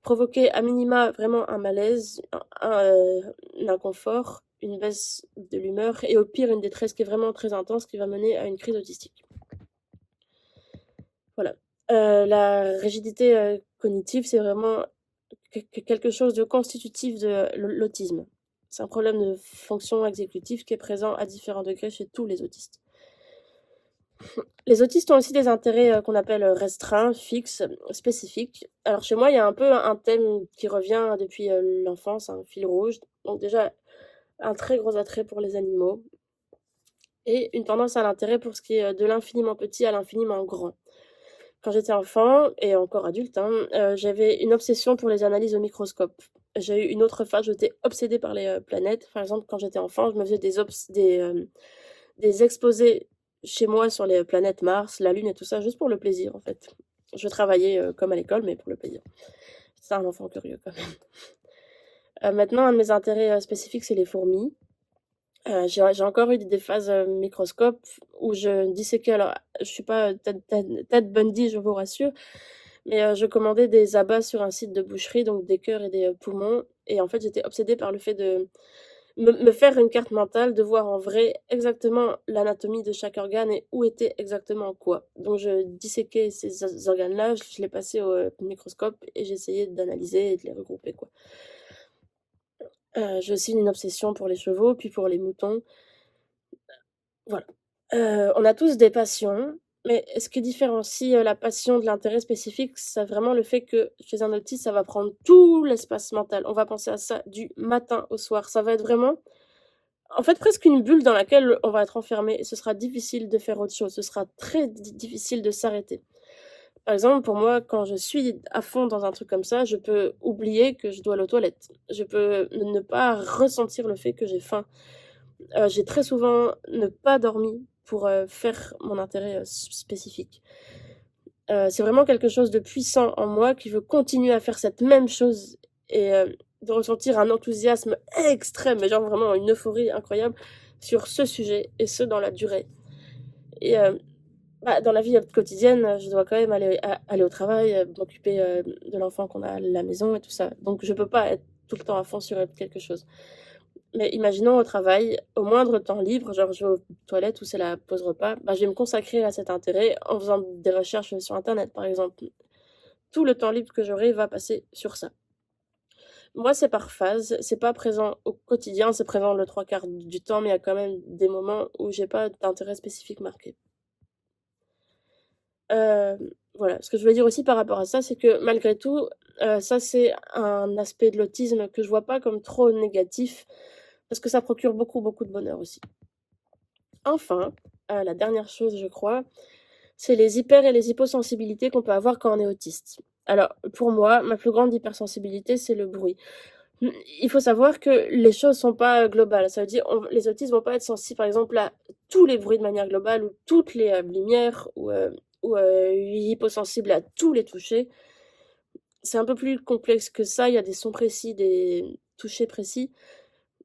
provoquer à minima vraiment un malaise, un inconfort, une baisse de l'humeur et au pire une détresse qui est vraiment très intense qui va mener à une crise autistique. Voilà. La rigidité cognitive, c'est vraiment quelque chose de constitutif de l'autisme. C'est un problème de fonction exécutive qui est présent à différents degrés chez tous les autistes. Les autistes ont aussi des intérêts qu'on appelle restreints, fixes, spécifiques. Alors chez moi, il y a un peu un thème qui revient depuis l'enfance, un fil rouge. Donc déjà, un très gros attrait pour les animaux et une tendance à l'intérêt pour ce qui est de l'infiniment petit à l'infiniment grand. Quand j'étais enfant et encore adulte, hein, j'avais une obsession pour les analyses au microscope. J'ai eu une autre phase, j'étais obsédée par les planètes. Par exemple, quand j'étais enfant, je me faisais des exposés chez moi sur les planètes Mars, la Lune et tout ça, juste pour le plaisir en fait. Je travaillais comme à l'école, mais pour le plaisir. C'est un enfant curieux quand même. Maintenant, un de mes intérêts spécifiques, c'est les fourmis. J'ai encore eu des phases microscope où je disséquais. Alors, je suis pas Ted Bundy, je vous rassure, mais je commandais des abats sur un site de boucherie, donc des cœurs et des poumons. Et en fait, j'étais obsédée par le fait de me faire une carte mentale, de voir en vrai exactement l'anatomie de chaque organe et où était exactement quoi. Donc, je disséquais ces organes-là, je les passais au microscope et j'essayais d'analyser et de les regrouper, quoi. J'ai aussi une obsession pour les chevaux, puis pour les moutons. Voilà. On a tous des passions, mais ce qui différencie, la passion de l'intérêt spécifique, c'est vraiment le fait que chez un autiste, ça va prendre tout l'espace mental. On va penser à ça du matin au soir. Ça va être vraiment, en fait, presque une bulle dans laquelle on va être enfermé et ce sera difficile de faire autre chose. Ce sera très difficile de s'arrêter. Par exemple, pour moi, quand je suis à fond dans un truc comme ça, je peux oublier que je dois aller aux toilettes. Je peux ne pas ressentir le fait que j'ai faim. J'ai très souvent ne pas dormi pour, faire mon intérêt, spécifique. C'est vraiment quelque chose de puissant en moi qui veut continuer à faire cette même chose et de ressentir un enthousiasme extrême, mais genre vraiment une euphorie incroyable sur ce sujet et ce dans la durée. Et bah, dans la vie quotidienne, je dois quand même aller au travail, m'occuper, de l'enfant qu'on a à la maison et tout ça. Donc je peux pas être tout le temps à fond sur quelque chose. Mais imaginons au travail, au moindre temps libre, genre je vais aux toilettes ou c'est la pause repas, bah, je vais me consacrer à cet intérêt en faisant des recherches sur internet par exemple. tout le temps libre que j'aurai va passer sur ça. Moi, c'est par phase, c'est pas présent au quotidien, c'est présent le 3/4 du temps, mais il y a quand même des moments où j'ai pas d'intérêt spécifique marqué. Voilà, ce que je voulais dire aussi par rapport à ça, c'est que malgré tout, ça c'est un aspect de l'autisme que je vois pas comme trop négatif, parce que ça procure beaucoup, beaucoup de bonheur aussi. Enfin, la dernière chose, je crois, c'est les hyper et les hyposensibilités qu'on peut avoir quand on est autiste. Alors, pour moi, ma plus grande hypersensibilité, c'est le bruit. Il faut savoir que les choses sont pas globales. Ça veut dire, les autistes vont pas être sensibles, par exemple, à tous les bruits de manière globale ou toutes les lumières ou hyposensibles à tous les touchés. C'est un peu plus complexe que ça. Il y a des sons précis, des touchés précis.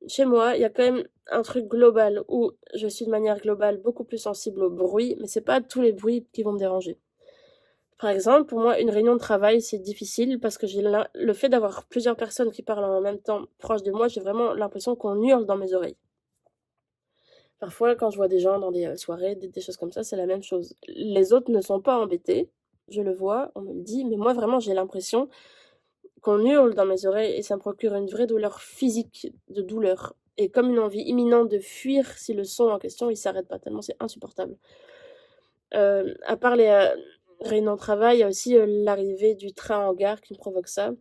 Chez moi, il y a quand même un truc global où je suis de manière globale beaucoup plus sensible au bruit, mais c'est pas tous les bruits qui vont me déranger. Par exemple, pour moi, une réunion de travail, c'est difficile parce que j'ai le fait d'avoir plusieurs personnes qui parlent en même temps proche de moi, j'ai vraiment l'impression qu'on hurle dans mes oreilles. Parfois, quand je vois des gens dans des soirées, des choses comme ça, c'est la même chose. Les autres ne sont pas embêtés, je le vois, on me le dit, mais moi vraiment j'ai l'impression qu'on hurle dans mes oreilles et ça me procure une vraie douleur physique, de douleur. Et comme une envie imminente de fuir si le son en question il s'arrête pas, tellement c'est insupportable. À part les réunions de travail, il y a aussi l'arrivée du train en gare qui me provoque ça.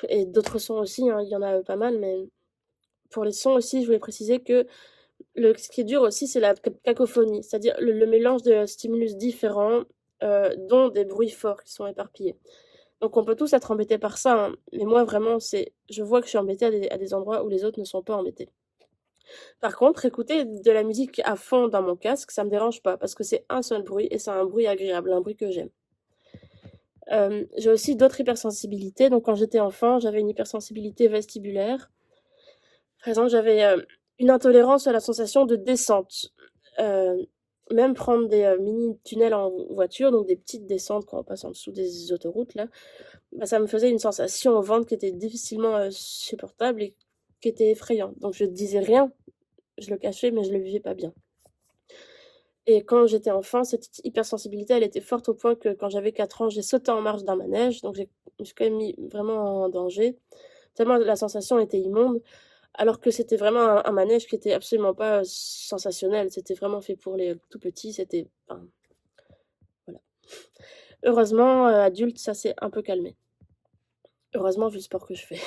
Et d'autres sons aussi, hein, il y en a pas mal, mais pour les sons aussi, je voulais préciser que ce qui est dur aussi, c'est la cacophonie, c'est-à-dire le mélange de stimulus différents, dont des bruits forts qui sont éparpillés. Donc on peut tous être embêtés par ça, hein, mais moi vraiment, je vois que je suis embêtée à des endroits où les autres ne sont pas embêtés. Par contre, écouter de la musique à fond dans mon casque, ça me dérange pas, parce que c'est un seul bruit et c'est un bruit agréable, un bruit que j'aime. J'ai aussi d'autres hypersensibilités. Donc, quand j'étais enfant, j'avais une hypersensibilité vestibulaire. Par exemple, j'avais une intolérance à la sensation de descente. Euh, Même prendre des mini-tunnels en voiture, donc des petites descentes quand on passe en dessous des autoroutes, là, bah, ça me faisait une sensation au ventre qui était difficilement supportable et qui était effrayante. Donc, je disais rien, je le cachais, mais je le vivais pas bien. Et quand j'étais enfant, cette hypersensibilité, elle était forte au point que quand j'avais 4 ans, j'ai sauté en marche d'un manège, donc je me suis quand même mis vraiment en danger, tellement la sensation était immonde, alors que c'était vraiment un manège qui était absolument pas sensationnel, c'était vraiment fait pour les tout petits, c'était... Enfin, voilà. Heureusement, adulte, ça s'est un peu calmé. Heureusement, vu le sport que je fais.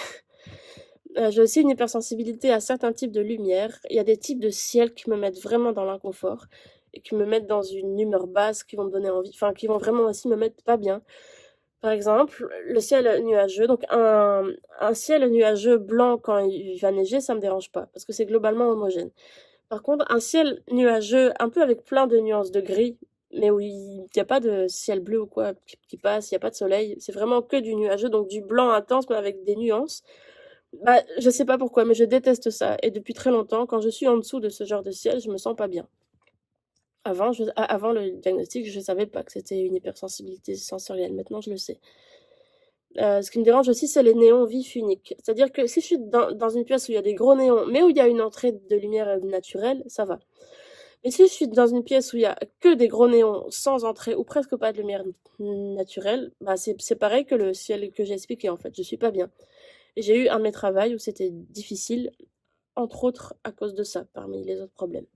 J'ai aussi une hypersensibilité à certains types de lumière. Il y a des types de ciel qui me mettent vraiment dans l'inconfort et qui me mettent dans une humeur basse, qui vont me donner envie, enfin, qui vont vraiment aussi me mettre pas bien. Par exemple, le ciel nuageux. Donc, un ciel nuageux blanc quand il va neiger, ça me dérange pas parce que c'est globalement homogène. Par contre, un ciel nuageux un peu avec plein de nuances de gris, mais où il n'y a pas de ciel bleu ou quoi qui passe, il n'y a pas de soleil, c'est vraiment que du nuageux, donc du blanc intense mais avec des nuances. Bah, je sais pas pourquoi, mais je déteste ça. Et depuis très longtemps, quand je suis en dessous de ce genre de ciel, je me sens pas bien. Avant le diagnostic, je savais pas que c'était une hypersensibilité sensorielle. Maintenant, je le sais. Ce qui me dérange aussi, c'est les néons vifs uniques. C'est-à-dire que si je suis dans une pièce où il y a des gros néons, mais où il y a une entrée de lumière naturelle, ça va. Mais si je suis dans une pièce où il y a que des gros néons sans entrée ou presque pas de lumière naturelle, bah c'est pareil que le ciel que j'ai expliqué en fait. Je suis pas bien. Et j'ai eu un de mes travails où c'était difficile, entre autres à cause de ça, parmi les autres problèmes.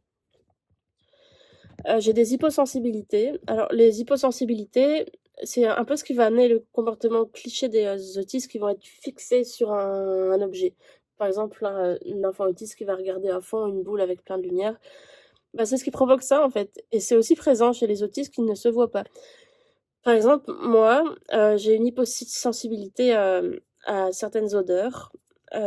J'ai des hyposensibilités. Alors les hyposensibilités, c'est un peu ce qui va amener le comportement cliché des autistes qui vont être fixés sur un objet. Par exemple, un enfant autiste qui va regarder à fond une boule avec plein de lumière. Bah, c'est ce qui provoque ça en fait. Et c'est aussi présent chez les autistes qui ne se voient pas. Par exemple, moi, j'ai une hyposensibilité à certaines odeurs.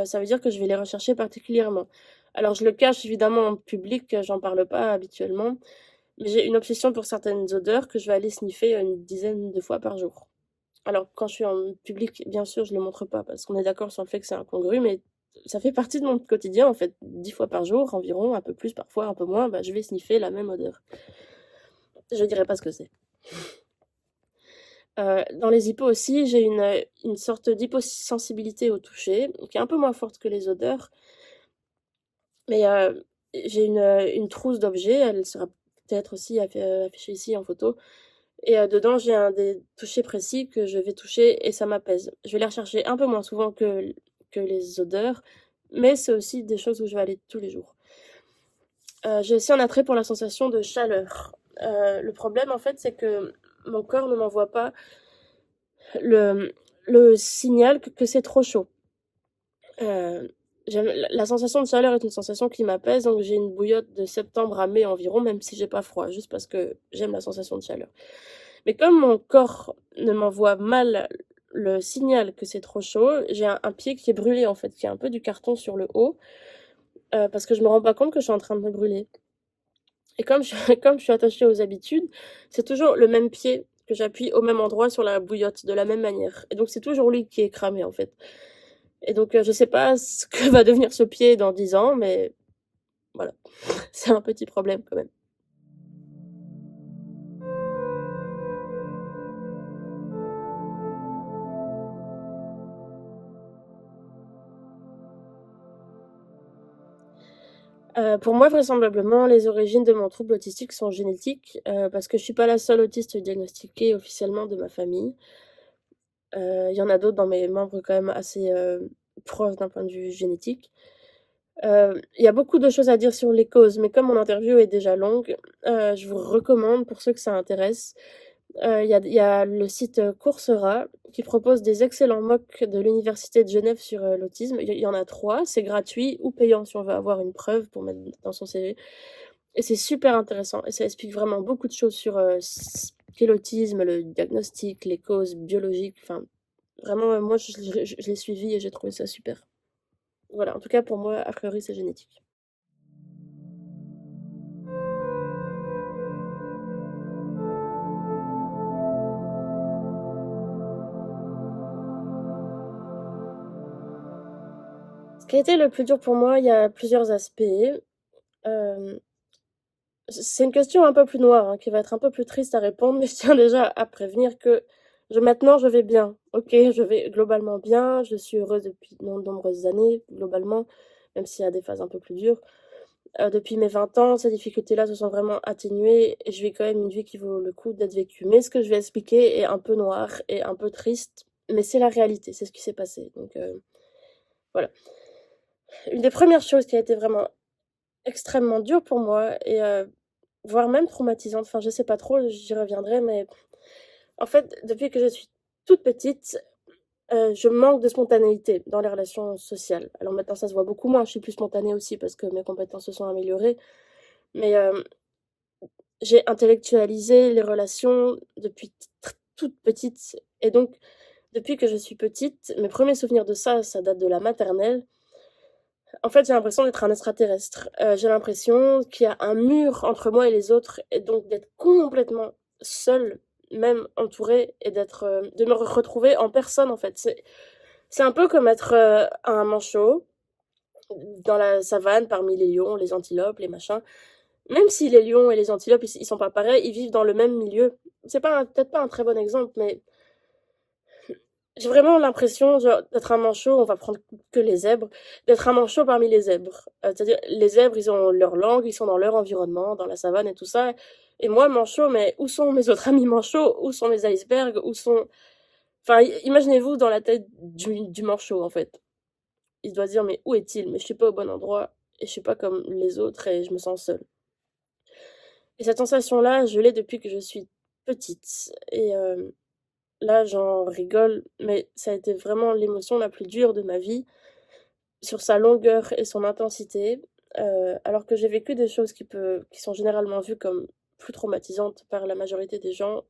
Ça veut dire que je vais les rechercher particulièrement. Alors je le cache évidemment en public, j'en parle pas habituellement, mais j'ai une obsession pour certaines odeurs que je vais aller sniffer une dizaine de fois par jour. Alors quand je suis en public, bien sûr, je le montre pas parce qu'on est d'accord sur le fait que c'est incongru, mais ça fait partie de mon quotidien en fait. 10 fois par jour environ, un peu plus parfois, un peu moins, bah, je vais sniffer la même odeur. Je dirais pas ce que c'est. Dans les hippos aussi, j'ai une sorte d'hyposensibilité au toucher, qui est un peu moins forte que les odeurs, mais j'ai une trousse d'objets, elle sera peut-être aussi affichée ici en photo, Et dedans, j'ai des touchés précis que je vais toucher et ça m'apaise. Je vais les rechercher un peu moins souvent que les odeurs, mais c'est aussi des choses où je vais aller tous les jours. J'ai aussi un attrait pour la sensation de chaleur. Le problème, en fait, c'est que mon corps ne m'envoie pas le, le signal que c'est trop chaud. Euh, la sensation de chaleur est une sensation qui m'apaise, donc j'ai une bouillotte de septembre à mai environ, même si j'ai pas froid, juste parce que j'aime la sensation de chaleur. Mais comme mon corps ne m'envoie mal le signal que c'est trop chaud, j'ai un pied qui est brûlé en fait, qui a un peu du carton sur le haut, parce que je me rends pas compte que je suis en train de me brûler. Et comme je suis attachée aux habitudes, c'est toujours le même pied que j'appuie au même endroit sur la bouillotte, de la même manière. Et donc c'est toujours lui qui est cramé en fait. Et donc je sais pas ce que va devenir ce pied dans 10 ans, mais voilà, c'est un petit problème quand même. Pour moi, vraisemblablement, les origines de mon trouble autistique sont génétiques, parce que je suis pas la seule autiste diagnostiquée officiellement de ma famille. Il y en a d'autres dans mes membres quand même assez proches d'un point de vue génétique. Il y a beaucoup de choses à dire sur les causes, mais comme mon interview est déjà longue, je vous recommande, pour ceux que ça intéresse, il y a le site Coursera qui propose des excellents MOOC de l'Université de Genève sur l'autisme. Il y en a 3, c'est gratuit ou payant si on veut avoir une preuve pour mettre dans son CV. Et c'est super intéressant et ça explique vraiment beaucoup de choses sur ce qu'est l'autisme, le diagnostic, les causes biologiques. Enfin, vraiment, moi, je l'ai suivi et j'ai trouvé ça super. Voilà, en tout cas, pour moi, a priori, c'est génétique. Ce qui a été le plus dur pour moi, il y a plusieurs aspects. Euh, c'est une question un peu plus noire, hein, qui va être un peu plus triste à répondre, mais je tiens déjà à prévenir que maintenant, je vais bien. Ok, je vais globalement bien, je suis heureuse depuis de nombreuses années, globalement, même s'il y a des phases un peu plus dures. Depuis mes 20 ans, ces difficultés-là se sont vraiment atténuées et je vis quand même une vie qui vaut le coup d'être vécue. Mais ce que je vais expliquer est un peu noir et un peu triste, mais c'est la réalité, c'est ce qui s'est passé. Donc voilà. Une des premières choses qui a été vraiment extrêmement dure pour moi et voire même traumatisante, enfin je sais pas trop, j'y reviendrai, mais en fait, depuis que je suis toute petite, je manque de spontanéité dans les relations sociales. Alors maintenant, ça se voit beaucoup moins, je suis plus spontanée aussi parce que mes compétences se sont améliorées, mais j'ai intellectualisé les relations depuis toute petite. Et donc, depuis que je suis petite, mes premiers souvenirs de ça, ça date de la maternelle. En fait, j'ai l'impression d'être un extraterrestre. J'ai l'impression qu'il y a un mur entre moi et les autres, et donc d'être complètement seule, même entourée, et de me retrouver en personne, en fait. C'est un peu comme être un manchot dans la savane parmi les lions, les antilopes, les machins. Même si les lions et les antilopes, ils sont pas pareils, ils vivent dans le même milieu. C'est peut-être pas un très bon exemple, mais j'ai vraiment l'impression d'être un manchot, on va prendre que les zèbres, d'être un manchot parmi les zèbres. C'est-à-dire, les zèbres, ils ont leur langue, ils sont dans leur environnement, dans la savane et tout ça. Et moi, manchot, mais où sont mes autres amis manchots? Où sont mes icebergs? Où sont... Enfin, imaginez-vous dans la tête du manchot, en fait. Il doit se dire, mais où est-il? Mais je suis pas au bon endroit, et je suis pas comme les autres, et je me sens seule. Et cette sensation-là, je l'ai depuis que je suis petite. Et là, j'en rigole, mais ça a été vraiment l'émotion la plus dure de ma vie, sur sa longueur et son intensité, alors que j'ai vécu des choses qui sont généralement vues comme plus traumatisantes par la majorité des gens.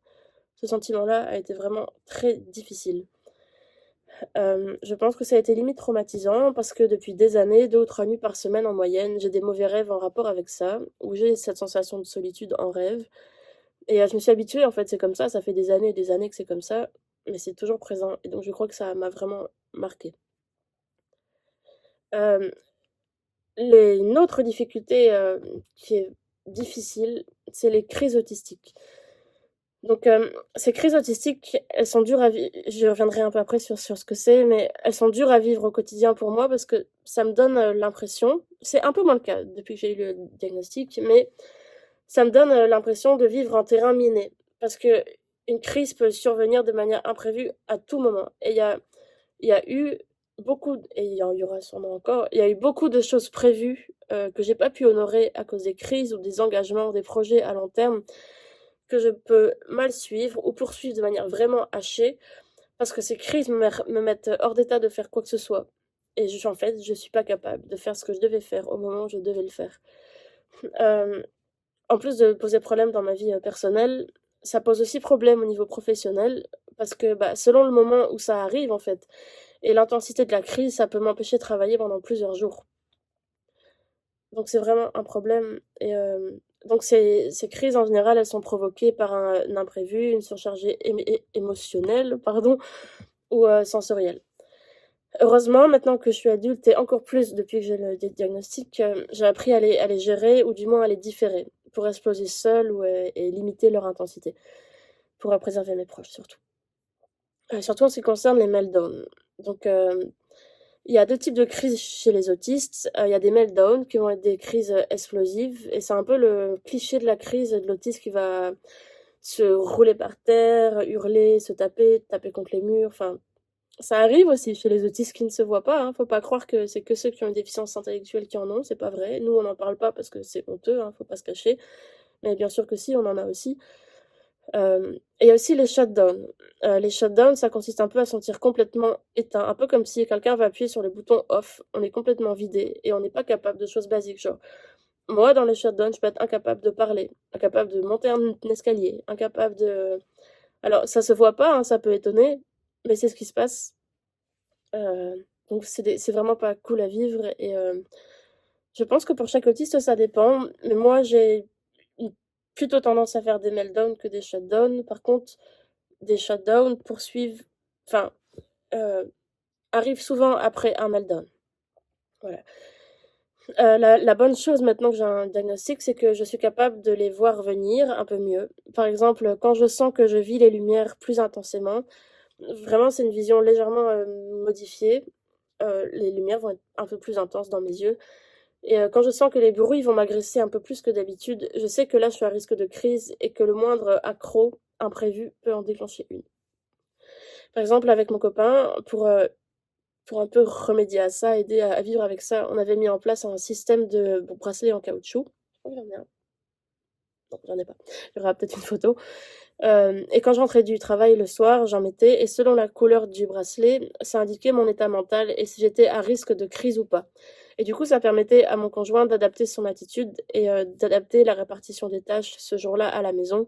Ce sentiment-là a été vraiment très difficile. Je pense que ça a été limite traumatisant parce que depuis des années, 2 ou 3 nuits par semaine en moyenne, j'ai des mauvais rêves en rapport avec ça, où j'ai cette sensation de solitude en rêve. Et je me suis habituée, en fait, c'est comme ça fait des années et des années que c'est comme ça, mais c'est toujours présent. Et donc je crois que ça m'a vraiment marquée. Euh, une autre difficulté qui est difficile, c'est les crises autistiques. Donc ces crises autistiques, elles sont dures à vivre. Je reviendrai un peu après sur ce que c'est, mais elles sont dures à vivre au quotidien pour moi parce que ça me donne l'impression, c'est un peu moins le cas depuis que j'ai eu le diagnostic, mais ça me donne l'impression de vivre en terrain miné. Parce que une crise peut survenir de manière imprévue à tout moment. Et il y a eu et il y aura sûrement encore, il y a eu beaucoup de choses prévues que j'ai pas pu honorer à cause des crises ou des engagements, des projets à long terme que je peux mal suivre ou poursuivre de manière vraiment hachée parce que ces crises me mettent hors d'état de faire quoi que ce soit. Et en fait, je suis pas capable de faire ce que je devais faire au moment où je devais le faire. Euh, En plus de poser problème dans ma vie personnelle, ça pose aussi problème au niveau professionnel parce que bah, selon le moment où ça arrive en fait et l'intensité de la crise, ça peut m'empêcher de travailler pendant plusieurs jours. Donc c'est vraiment un problème. Et donc ces crises en général, elles sont provoquées par un imprévu, une surcharge émotionnelle, pardon, ou sensorielle. Heureusement, maintenant que je suis adulte et encore plus depuis que j'ai le diagnostic, j'ai appris à les gérer ou du moins à les différer pour exploser seul et limiter leur intensité, pour préserver mes proches surtout. Surtout en ce qui concerne les meltdowns. Donc, il y a deux types de crises chez les autistes. Il y a des meltdowns qui vont être des crises explosives et c'est un peu le cliché de la crise de l'autiste qui va se rouler par terre, hurler, se taper, taper contre les murs, enfin ça arrive aussi chez les autistes qui ne se voient pas, hein. Faut pas croire que c'est que ceux qui ont une déficience intellectuelle qui en ont, c'est pas vrai. Nous, on n'en parle pas parce que c'est honteux, hein, faut pas se cacher. Mais bien sûr que si, on en a aussi. Et il y a aussi les shutdowns. Les shutdowns, ça consiste un peu à se sentir complètement éteint, un peu comme si quelqu'un va appuyer sur le bouton off. On est complètement vidé et on n'est pas capable de choses basiques, genre moi, dans les shutdowns, je peux être incapable de parler, incapable de monter un escalier, incapable de... Alors, ça se voit pas, hein, ça peut étonner, mais c'est ce qui se passe. Donc c'est vraiment pas cool à vivre et je pense que pour chaque autiste, ça dépend. Mais moi, j'ai une plutôt tendance à faire des meltdowns que des shutdowns. Par contre, des shutdowns poursuivent, enfin, heu, arrivent souvent après un meltdown. Voilà. La bonne chose maintenant que j'ai un diagnostic, c'est que je suis capable de les voir venir un peu mieux. Par exemple, quand je sens que je vis les lumières plus intensément, vraiment, c'est une vision légèrement, modifiée. Les lumières vont être un peu plus intenses dans mes yeux et quand je sens que les bruits vont m'agresser un peu plus que d'habitude, je sais que là, je suis à risque de crise et que le moindre accroc imprévu peut en déclencher une. Par exemple, avec mon copain, pour un peu remédier à ça, aider à vivre avec ça, on avait mis en place un système de bracelet en caoutchouc. Je crois que j'en ai un. Non, j'en ai pas. Il y aura peut-être une photo. Et quand je rentrais du travail le soir, j'en mettais et selon la couleur du bracelet, ça indiquait mon état mental et si j'étais à risque de crise ou pas. Et du coup, ça permettait à mon conjoint d'adapter son attitude et d'adapter la répartition des tâches ce jour-là à la maison,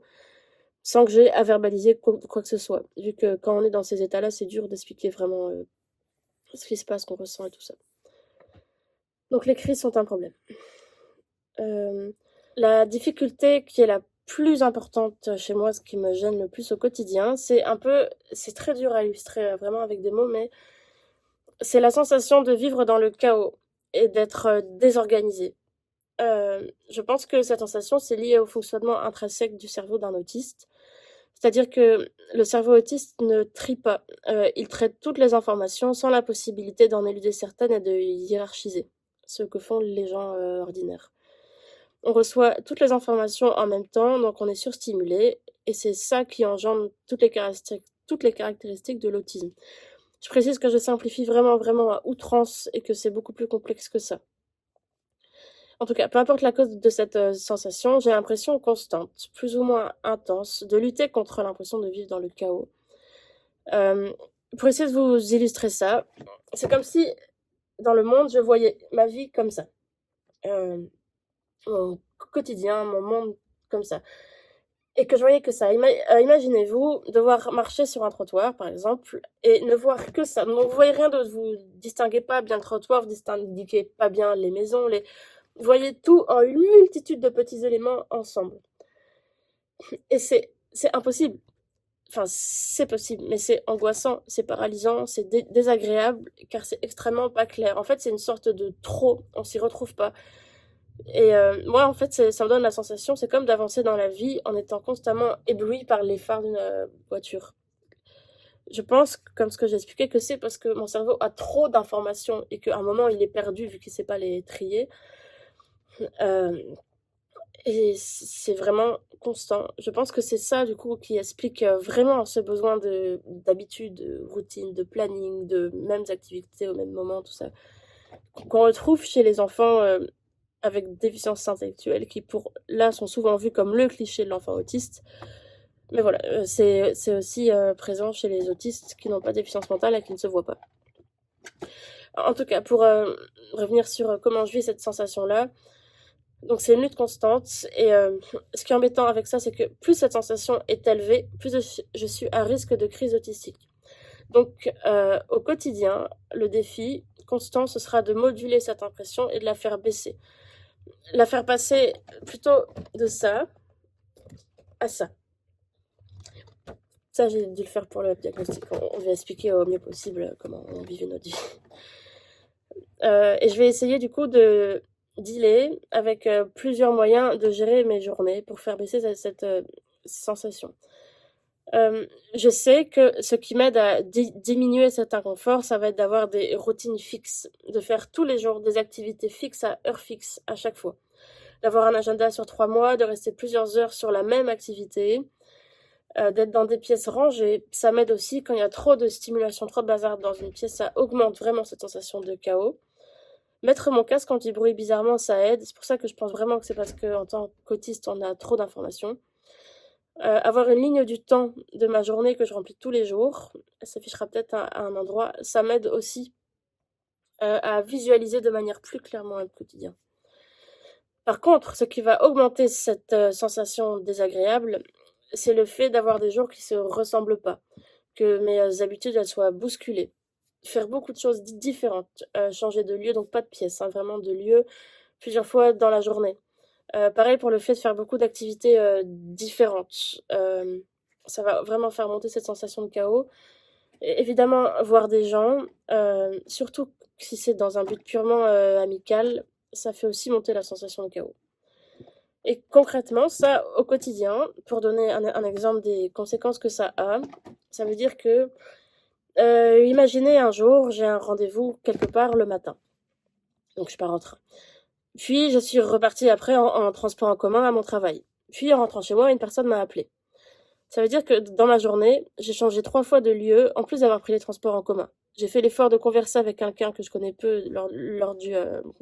sans que j'aie à verbaliser quoi que ce soit. Vu que quand on est dans ces états-là, c'est dur d'expliquer vraiment ce qui se passe, qu'on ressent et tout ça. Donc les crises sont un problème. Euh, la difficulté qui est la plus importante chez moi, ce qui me gêne le plus au quotidien, c'est très dur à illustrer vraiment avec des mots, mais c'est la sensation de vivre dans le chaos et d'être désorganisé. Je pense que cette sensation, c'est lié au fonctionnement intrinsèque du cerveau d'un autiste. C'est-à-dire que le cerveau autiste ne trie pas. Il traite toutes les informations sans la possibilité d'en éluder certaines et de hiérarchiser, ce que font les gens ordinaires. On reçoit toutes les informations en même temps, donc on est surstimulé, et c'est ça qui engendre toutes les caractéristiques de l'autisme. Je précise que je simplifie vraiment, vraiment à outrance et que c'est beaucoup plus complexe que ça. En tout cas, peu importe la cause de cette sensation, j'ai l'impression constante, plus ou moins intense, de lutter contre l'impression de vivre dans le chaos. Euh, pour essayer de vous illustrer ça, c'est comme si dans le monde, je voyais ma vie comme ça. Euh, Mon quotidien, mon monde comme ça. Et que je voyais que ça. Imaginez-vous devoir marcher sur un trottoir, par exemple, et ne voir que ça. Donc, vous voyez rien d'autre, vous distinguez pas bien le trottoir, vous distinguez pas bien les maisons, vous voyez tout en une multitude de petits éléments ensemble. Et c'est impossible. Enfin, c'est possible, mais c'est angoissant, c'est paralysant, c'est désagréable, car c'est extrêmement pas clair. En fait, c'est une sorte de trop, on s'y retrouve pas. Et moi, en fait, ça me donne la sensation, c'est comme d'avancer dans la vie en étant constamment ébloui par les phares d'une voiture. Je pense, comme ce que j'ai expliqué, que c'est parce que mon cerveau a trop d'informations et qu'à un moment, il est perdu vu qu'il ne sait pas les trier. Euh, Et c'est vraiment constant. Je pense que c'est ça, du coup, qui explique vraiment ce besoin d'habitude, de routine, de planning, de mêmes activités au même moment, tout ça. Qu'on retrouve chez les enfants avec déficience intellectuelle, qui pour là sont souvent vus comme le cliché de l'enfant autiste. Mais voilà, c'est aussi présent chez les autistes qui n'ont pas de déficience mentale et qui ne se voient pas. En tout cas, pour revenir sur comment je vis cette sensation-là, donc c'est une lutte constante. Et ce qui est embêtant avec ça, c'est que plus cette sensation est élevée, plus je suis à risque de crise autistique. Donc au quotidien, le défi constant, ce sera de moduler cette impression et de la faire baisser. La faire passer plutôt de ça à ça. Ça, j'ai dû le faire pour le diagnostic. On va expliquer au mieux possible comment on vivait notre vie. Et je vais essayer du coup de dealer avec plusieurs moyens de gérer mes journées pour faire baisser cette sensation. Je sais que ce qui m'aide à diminuer cet inconfort, ça va être d'avoir des routines fixes, de faire tous les jours des activités fixes à heure fixe à chaque fois, d'avoir un agenda sur 3 mois, de rester plusieurs heures sur la même activité, d'être dans des pièces rangées. Ça m'aide aussi quand il y a trop de stimulation, trop de bazar dans une pièce, ça augmente vraiment cette sensation de chaos. Mettre mon casque quand il bruit bizarrement, ça aide. C'est pour ça que je pense vraiment que c'est parce qu'en tant qu'autiste, on a trop d'informations. Avoir une ligne du temps de ma journée que je remplis tous les jours, elle s'affichera peut-être à un endroit, ça m'aide aussi à visualiser de manière plus clairement le quotidien. Par contre, ce qui va augmenter cette sensation désagréable, c'est le fait d'avoir des jours qui se ressemblent pas, que mes habitudes elles soient bousculées, faire beaucoup de choses différentes, changer de lieu, donc pas de pièce, hein, vraiment de lieu plusieurs fois dans la journée. Pareil pour le fait de faire beaucoup d'activités différentes. Ça va vraiment faire monter cette sensation de chaos. Et évidemment, voir des gens, surtout si c'est dans un but purement amical, ça fait aussi monter la sensation de chaos. Et concrètement, ça, au quotidien, pour donner un exemple des conséquences que ça veut dire que, imaginez un jour, j'ai un rendez-vous quelque part le matin. Donc je pars en train. Puis je suis repartie après en transport en commun à mon travail. Puis en rentrant chez moi, une personne m'a appelé. Ça veut dire que dans ma journée, j'ai changé 3 fois de lieu, en plus d'avoir pris les transports en commun. J'ai fait l'effort de converser avec quelqu'un que je connais peu lors du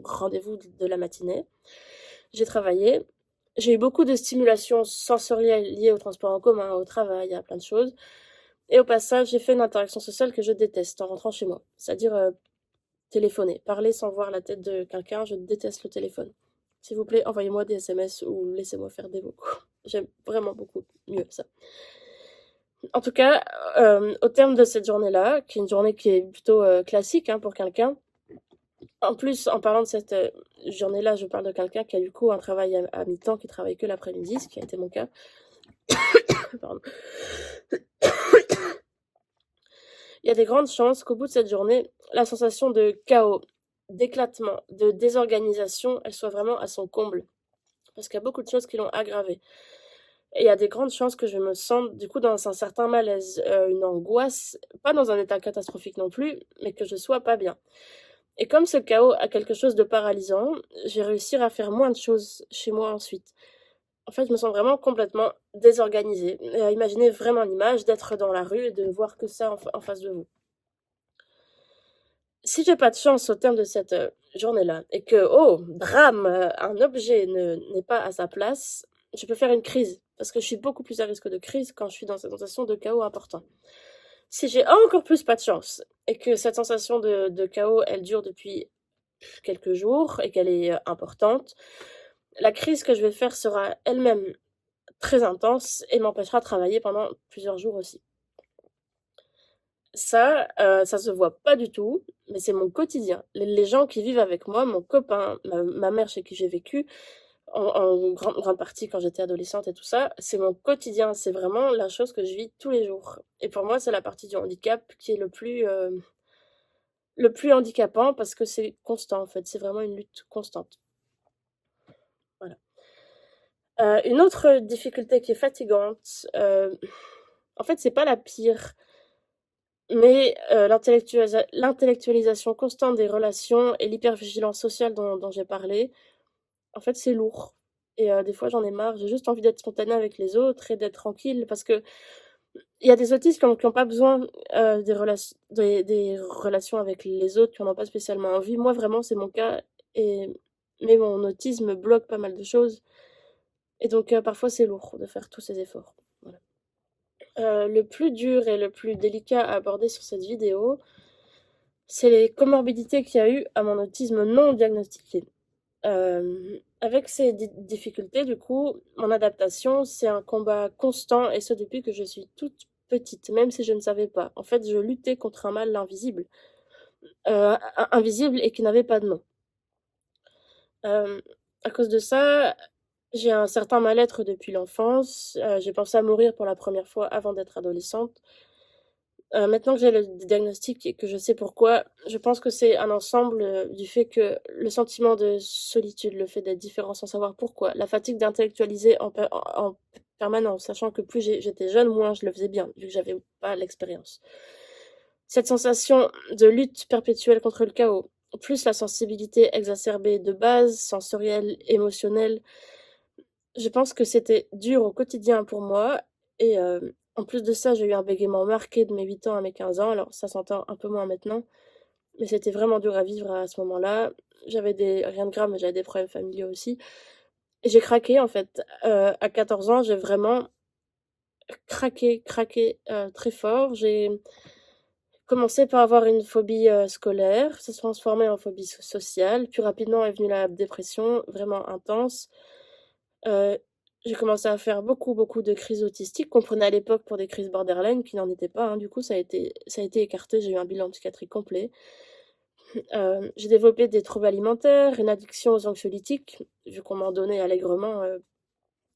rendez-vous de la matinée. J'ai travaillé. J'ai eu beaucoup de stimulations sensorielles liées au transport en commun, au travail, à plein de choses. Et au passage, j'ai fait une interaction sociale que je déteste en rentrant chez moi. C'est-à-dire téléphoner, parler sans voir la tête de quelqu'un, je déteste le téléphone. S'il vous plaît, envoyez-moi des SMS ou laissez-moi faire des vocaux. J'aime vraiment beaucoup mieux ça. En tout cas, au terme de cette journée-là, qui est une journée qui est plutôt classique hein, pour quelqu'un, en plus, en parlant de cette journée-là, je parle de quelqu'un qui a du coup un travail à mi-temps, qui travaille que l'après-midi, ce qui a été mon cas. Pardon. Il y a des grandes chances qu'au bout de cette journée, la sensation de chaos, d'éclatement, de désorganisation, elle soit vraiment à son comble. Parce qu'il y a beaucoup de choses qui l'ont aggravée. Et il y a des grandes chances que je me sente du coup dans un certain malaise, une angoisse, pas dans un état catastrophique non plus, mais que je sois pas bien. Et comme ce chaos a quelque chose de paralysant, je vais réussir à faire moins de choses chez moi ensuite. En fait, je me sens vraiment complètement désorganisée. Imaginez vraiment l'image d'être dans la rue et de voir que ça en face de vous. Si j'ai pas de chance au terme de cette journée-là et que, oh, drame, un objet n'est pas à sa place, je peux faire une crise. Parce que je suis beaucoup plus à risque de crise quand je suis dans cette sensation de chaos important. Si j'ai encore plus pas de chance et que cette sensation de chaos, elle dure depuis quelques jours et qu'elle est importante, la crise que je vais faire sera elle-même très intense et m'empêchera de travailler pendant plusieurs jours aussi. Ça se voit pas du tout, mais c'est mon quotidien. Les gens qui vivent avec moi, mon copain, ma mère chez qui j'ai vécu, en grande partie quand j'étais adolescente et tout ça, c'est mon quotidien. C'est vraiment la chose que je vis tous les jours. Et pour moi, c'est la partie du handicap qui est le plus handicapant parce que c'est constant en fait. C'est vraiment une lutte constante. Voilà. Une autre difficulté qui est fatigante, en fait, c'est pas la pire. Mais l'intellectualisation constante des relations et l'hypervigilance sociale dont j'ai parlé, en fait, c'est lourd. et des fois j'en ai marre, j'ai juste envie d'être spontanée avec les autres et d'être tranquille parce qu'il y a des autistes qui ont pas besoin, des relations avec les autres, qui en ont pas spécialement envie. Moi, vraiment, c'est mon cas et mais mon autisme bloque pas mal de choses et donc parfois c'est lourd de faire tous ces efforts. Voilà. Le plus dur et le plus délicat à aborder sur cette vidéo, c'est les comorbidités qu'il y a eu à mon autisme non diagnostiqué. Avec ces difficultés, du coup, mon adaptation, c'est un combat constant, et ce depuis que je suis toute petite, même si je ne savais pas. En fait, je luttais contre un mal invisible, invisible et qui n'avait pas de nom. À cause de ça, j'ai un certain mal-être depuis l'enfance. J'ai pensé à mourir pour la première fois avant d'être adolescente. Maintenant que j'ai le diagnostic et que je sais pourquoi, je pense que c'est un ensemble du fait que le sentiment de solitude, le fait d'être différent sans savoir pourquoi, la fatigue d'intellectualiser en permanence, sachant que plus j'étais jeune, moins je le faisais bien, vu que j'avais pas l'expérience. Cette sensation de lutte perpétuelle contre le chaos, plus la sensibilité exacerbée de base, sensorielle, émotionnelle, je pense que c'était dur au quotidien pour moi et en plus de ça, j'ai eu un bégaiement marqué de mes 8 ans à mes 15 ans. Alors ça s'entend un peu moins maintenant, mais c'était vraiment dur à vivre à ce moment-là. J'avais des rien de grave, mais j'avais des problèmes familiaux aussi et j'ai craqué en fait. À 14 ans, j'ai vraiment craqué, très fort. J'ai commencé par avoir une phobie, scolaire, ça se transformait en phobie sociale, puis rapidement est venue la dépression vraiment intense. Heu, j'ai commencé à faire beaucoup de crises autistiques qu'on prenait à l'époque pour des crises borderline qui n'en étaient pas, hein. Du coup, ça a été écarté, j'ai eu un bilan psychiatrique complet. J'ai développé des troubles alimentaires, une addiction aux anxiolytiques, vu qu'on m'en donnait allègrement,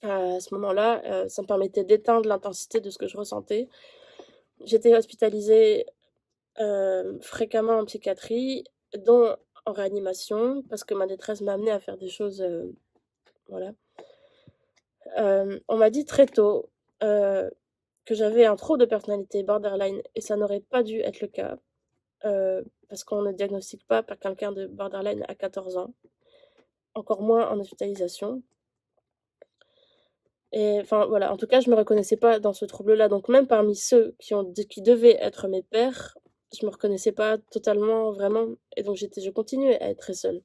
à ce moment-là, ça me permettait d'éteindre l'intensité de ce que je ressentais. J'étais hospitalisée, fréquemment en psychiatrie, dont en réanimation, parce que ma détresse m'a amenée à faire des choses, voilà. On m'a dit très tôt, heu, que j'avais un trouble de personnalité borderline et ça n'aurait pas dû être le cas, parce qu'on ne diagnostique pas quelqu'un de borderline à 14 ans, encore moins en hospitalisation et enfin, voilà, en tout cas, je me reconnaissais pas dans ce trouble-là, donc même parmi ceux qui devaient être mes pairs, je me reconnaissais pas totalement, vraiment et donc je continuais à être très seule.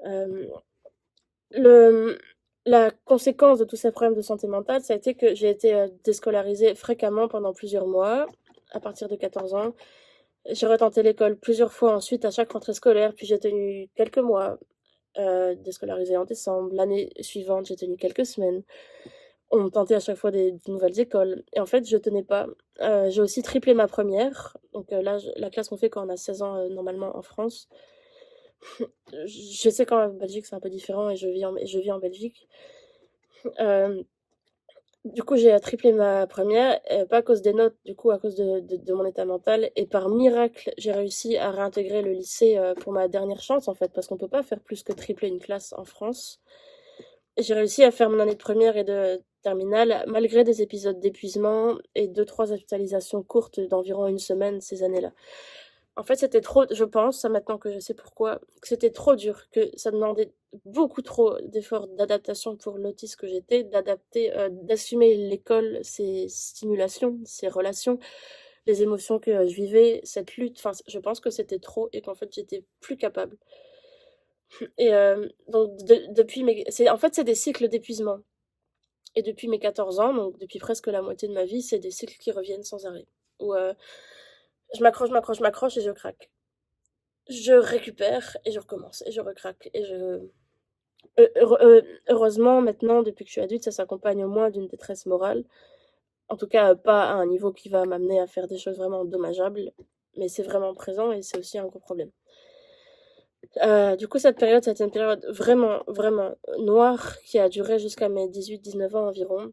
Hem Le la conséquence de tous ces problèmes de santé mentale, ça a été que j'ai été, déscolarisée fréquemment pendant plusieurs mois, à partir de 14 ans. J'ai retenté l'école plusieurs fois ensuite à chaque rentrée scolaire, puis j'ai tenu quelques mois, déscolarisée en décembre. L'année suivante, j'ai tenu quelques semaines. On tentait à chaque fois des nouvelles écoles et en fait, je tenais pas. J'ai aussi triplé ma première, donc là, la classe qu'on fait quand on a 16 ans, normalement en France. Je sais qu'en Belgique, c'est un peu différent et je vis en Belgique. Hem, du coup, j'ai triplé ma première, pas à cause des notes, du coup, à cause de mon état mental et par miracle, j'ai réussi à réintégrer le lycée, pour ma dernière chance, en fait, parce qu'on peut pas faire plus que tripler une classe en France et j'ai réussi à faire mon année de première et de terminale malgré des épisodes d'épuisement et 2-3 hospitalisations courtes d'environ une semaine ces années-là. En fait, c'était trop je pense, maintenant que je sais pourquoi, que c'était trop dur, que ça demandait beaucoup trop d'efforts d'adaptation pour l'autiste que j'étais, d'assumer l'école, ses stimulations, ses relations, les émotions que je vivais, cette lutte. Enfin, je pense que c'était trop et qu'en fait, j'étais plus capable. Et donc depuis c'est des cycles d'épuisement. Et depuis mes 14 ans, donc depuis presque la moitié de ma vie, c'est des cycles qui reviennent sans arrêt. Où je m'accroche et je craque. Je récupère et je recommence et je recraque et heureusement maintenant depuis que je suis adulte, ça s'accompagne au moins d'une détresse morale. En tout cas, pas à un niveau qui va m'amener à faire des choses vraiment dommageables, mais c'est vraiment présent et c'est aussi un gros problème. Du coup, cette période, ça a été une période vraiment noire qui a duré jusqu'à mes 18-19 ans environ.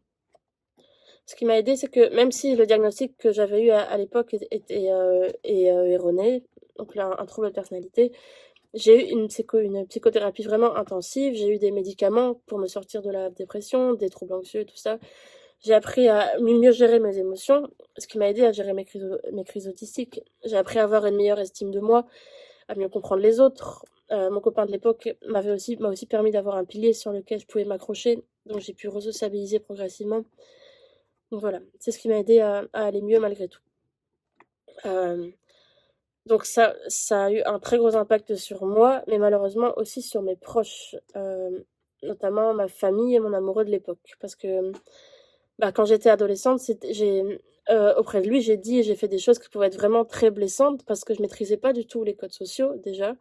Ce qui m'a aidée, c'est que même si le diagnostic que j'avais eu à l'époque est erroné, donc là, un trouble de personnalité, j'ai eu une psychothérapie vraiment intensive. J'ai eu des médicaments pour me sortir de la dépression, des troubles anxieux, tout ça. J'ai appris à mieux gérer mes émotions, ce qui m'a aidé à gérer mes crises autistiques. J'ai appris à avoir une meilleure estime de moi, à mieux comprendre les autres. Mon copain de l'époque m'a aussi permis d'avoir un pilier sur lequel je pouvais m'accrocher, donc j'ai pu resociabiliser progressivement. Donc voilà, c'est ce qui m'a aidé à aller mieux malgré tout. Euh, donc ça a eu un très gros impact sur moi, mais malheureusement aussi sur mes proches, notamment ma famille et mon amoureux de l'époque. Parce que bah, quand j'étais adolescente, auprès de lui, j'ai dit et j'ai fait des choses qui pouvaient être vraiment très blessantes parce que je maîtrisais pas du tout les codes sociaux déjà,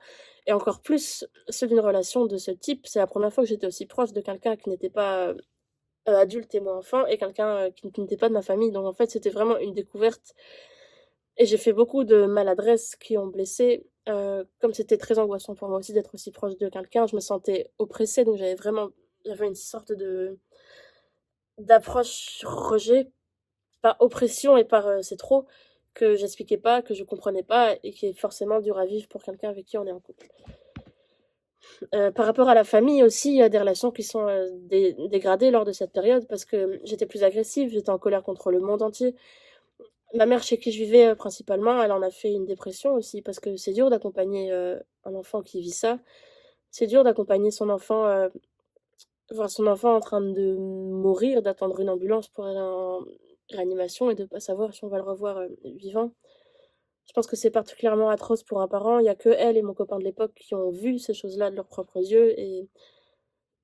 et encore plus ceux d'une relation de ce type. C'est la première fois que j'étais aussi proche de quelqu'un qui n'était pas adulte et moi enfant, et quelqu'un qui n'était pas de ma famille. Donc en fait, c'était vraiment une découverte. Et j'ai fait beaucoup de maladresses qui ont blessé. Comme c'était très angoissant pour moi aussi d'être aussi proche de quelqu'un, je me sentais oppressée, donc j'avais une sorte d'approche rejet, par oppression et par c'est trop, que j'expliquais pas, que je comprenais pas, et qui est forcément dur à vivre pour quelqu'un avec qui on est en couple. Par rapport à la famille aussi, il y a des relations qui sont dégradées lors de cette période parce que j'étais plus agressive, j'étais en colère contre le monde entier. Ma mère, chez qui je vivais principalement, elle en a fait une dépression aussi parce que c'est dur d'accompagner un enfant qui vit ça. C'est dur d'accompagner voir son enfant en train de mourir, d'attendre une ambulance pour aller en réanimation et de pas savoir si on va le revoir vivant. Je pense que c'est particulièrement atroce pour un parent. Il y a que elle et mon copain de l'époque qui ont vu ces choses-là de leurs propres yeux, et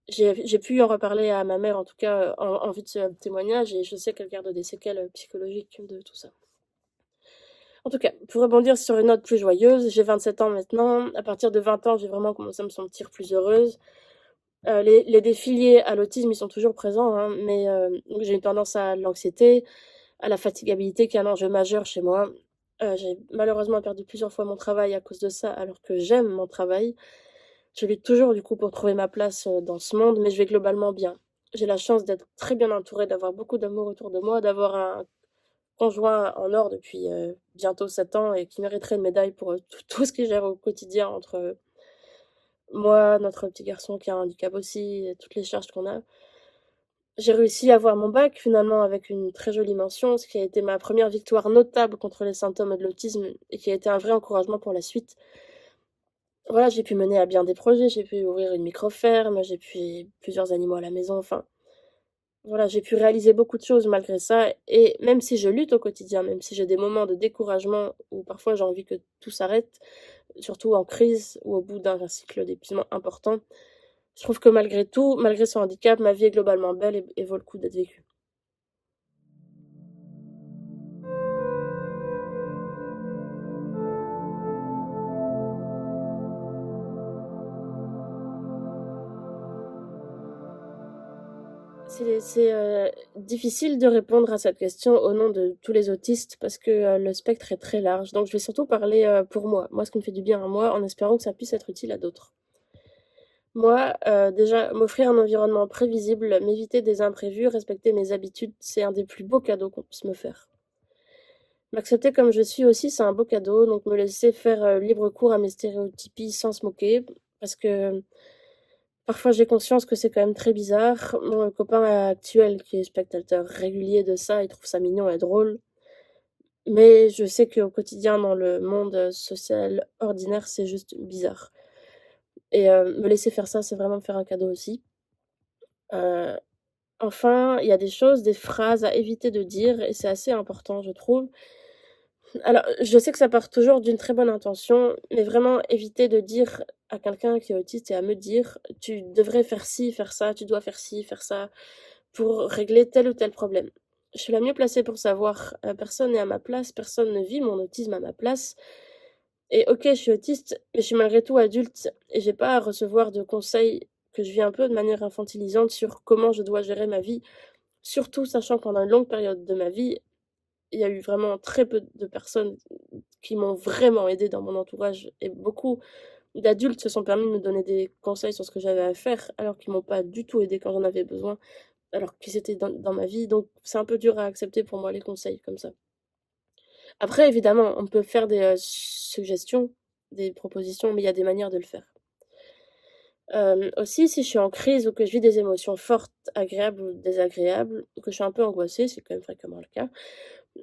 j'ai pu en reparler à ma mère, en tout cas, en vue de ce témoignage, et je sais qu'elle garde des séquelles psychologiques de tout ça. En tout cas, pour rebondir sur une note plus joyeuse, j'ai 27 ans maintenant. À partir de 20 ans, j'ai vraiment commencé à me sentir plus heureuse. Les défis liés à l'autisme, ils sont toujours présents, hein, mais j'ai une tendance à l'anxiété, à la fatigabilité, qui est un enjeu majeur chez moi. J'ai malheureusement perdu plusieurs fois mon travail à cause de ça, alors que j'aime mon travail. Je lutte toujours du coup pour trouver ma place dans ce monde, mais je vais globalement bien. J'ai la chance d'être très bien entourée, d'avoir beaucoup d'amour autour de moi, d'avoir un conjoint en or depuis bientôt 7 ans et qui mériterait une médaille pour tout ce qu'il gère au quotidien entre moi, notre petit garçon qui a un handicap aussi, et toutes les charges qu'on a. J'ai réussi à avoir mon bac finalement avec une très jolie mention, ce qui a été ma première victoire notable contre les symptômes de l'autisme et qui a été un vrai encouragement pour la suite. Voilà, j'ai pu mener à bien des projets, j'ai pu ouvrir une micro-ferme, j'ai pu plusieurs animaux à la maison, enfin voilà, j'ai pu réaliser beaucoup de choses malgré ça, et même si je lutte au quotidien, même si j'ai des moments de découragement où parfois j'ai envie que tout s'arrête, surtout en crise ou au bout d'un cycle d'épuisement important, je trouve que malgré tout, malgré son handicap, ma vie est globalement belle et vaut le coup d'être vécue. C'est difficile de répondre à cette question au nom de tous les autistes parce que le spectre est très large. Donc je vais surtout parler pour moi, ce qui me fait du bien à moi, en espérant que ça puisse être utile à d'autres. Moi, déjà, m'offrir un environnement prévisible, m'éviter des imprévus, respecter mes habitudes, c'est un des plus beaux cadeaux qu'on puisse me faire. M'accepter comme je suis aussi, c'est un beau cadeau, donc me laisser faire libre cours à mes stéréotypies sans se moquer, parce que parfois j'ai conscience que c'est quand même très bizarre. Mon copain actuel, qui est spectateur régulier de ça, il trouve ça mignon et drôle, mais je sais qu'au quotidien, dans le monde social ordinaire, c'est juste bizarre. Et me laisser faire ça, c'est vraiment me faire un cadeau aussi. Heu, enfin, il y a des choses, des phrases à éviter de dire, et c'est assez important, je trouve. Alors, je sais que ça part toujours d'une très bonne intention, mais vraiment éviter de dire à quelqu'un qui est autiste et à me dire: «Tu devrais faire ci, faire ça, tu dois faire ci, faire ça, pour régler tel ou tel problème». Je suis la mieux placée pour savoir, personne n'est à ma place, personne ne vit mon autisme à ma place, et OK, je suis autiste, mais je suis malgré tout adulte et j'ai pas à recevoir de conseils que je vis un peu de manière infantilisante sur comment je dois gérer ma vie. Surtout sachant que pendant une longue période de ma vie, il y a eu vraiment très peu de personnes qui m'ont vraiment aidée dans mon entourage, et beaucoup d'adultes se sont permis de me donner des conseils sur ce que j'avais à faire, alors qu'ils m'ont pas du tout aidée quand j'en avais besoin, alors qu'ils étaient dans ma vie, donc c'est un peu dur à accepter pour moi les conseils comme ça. Après évidemment, on peut faire des, suggestions, des propositions, mais il y a des manières de le faire. Aussi, si je suis en crise ou que je vis des émotions fortes, agréables ou désagréables, ou que je suis un peu angoissée, c'est quand même fréquemment le cas,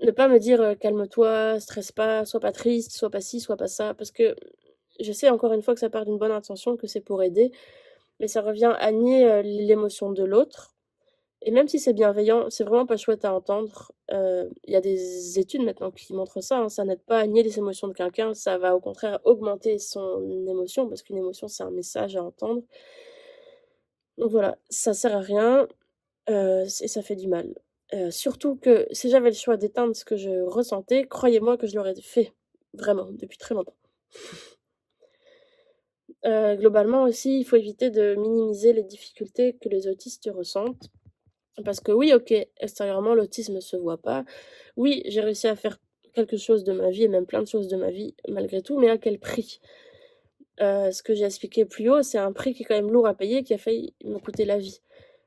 ne pas me dire, «Calme-toi, stresse pas, sois pas triste, sois pas ci, sois pas ça», parce que je sais encore une fois que ça part d'une bonne intention, que c'est pour aider, mais ça revient à nier, l'émotion de l'autre et même si c'est bienveillant, c'est vraiment pas chouette à entendre. Il y a des études maintenant qui montrent ça, hein, ça n'aide pas à nier les émotions de quelqu'un, ça va au contraire augmenter son émotion parce qu'une émotion, c'est un message à entendre. Donc voilà, ça sert à rien, c et ça fait du mal. Surtout que si j'avais le choix d'éteindre ce que je ressentais, croyez-moi que je l'aurais fait, vraiment, depuis très longtemps. Globalement aussi, il faut éviter de minimiser les difficultés que les autistes ressentent. Parce que oui, OK, extérieurement, l'autisme ne se voit pas. Oui, j'ai réussi à faire quelque chose de ma vie et même plein de choses de ma vie malgré tout, mais à quel prix? Ce que j'ai expliqué plus haut, c'est un prix qui est quand même lourd à payer, qui a failli me coûter la vie.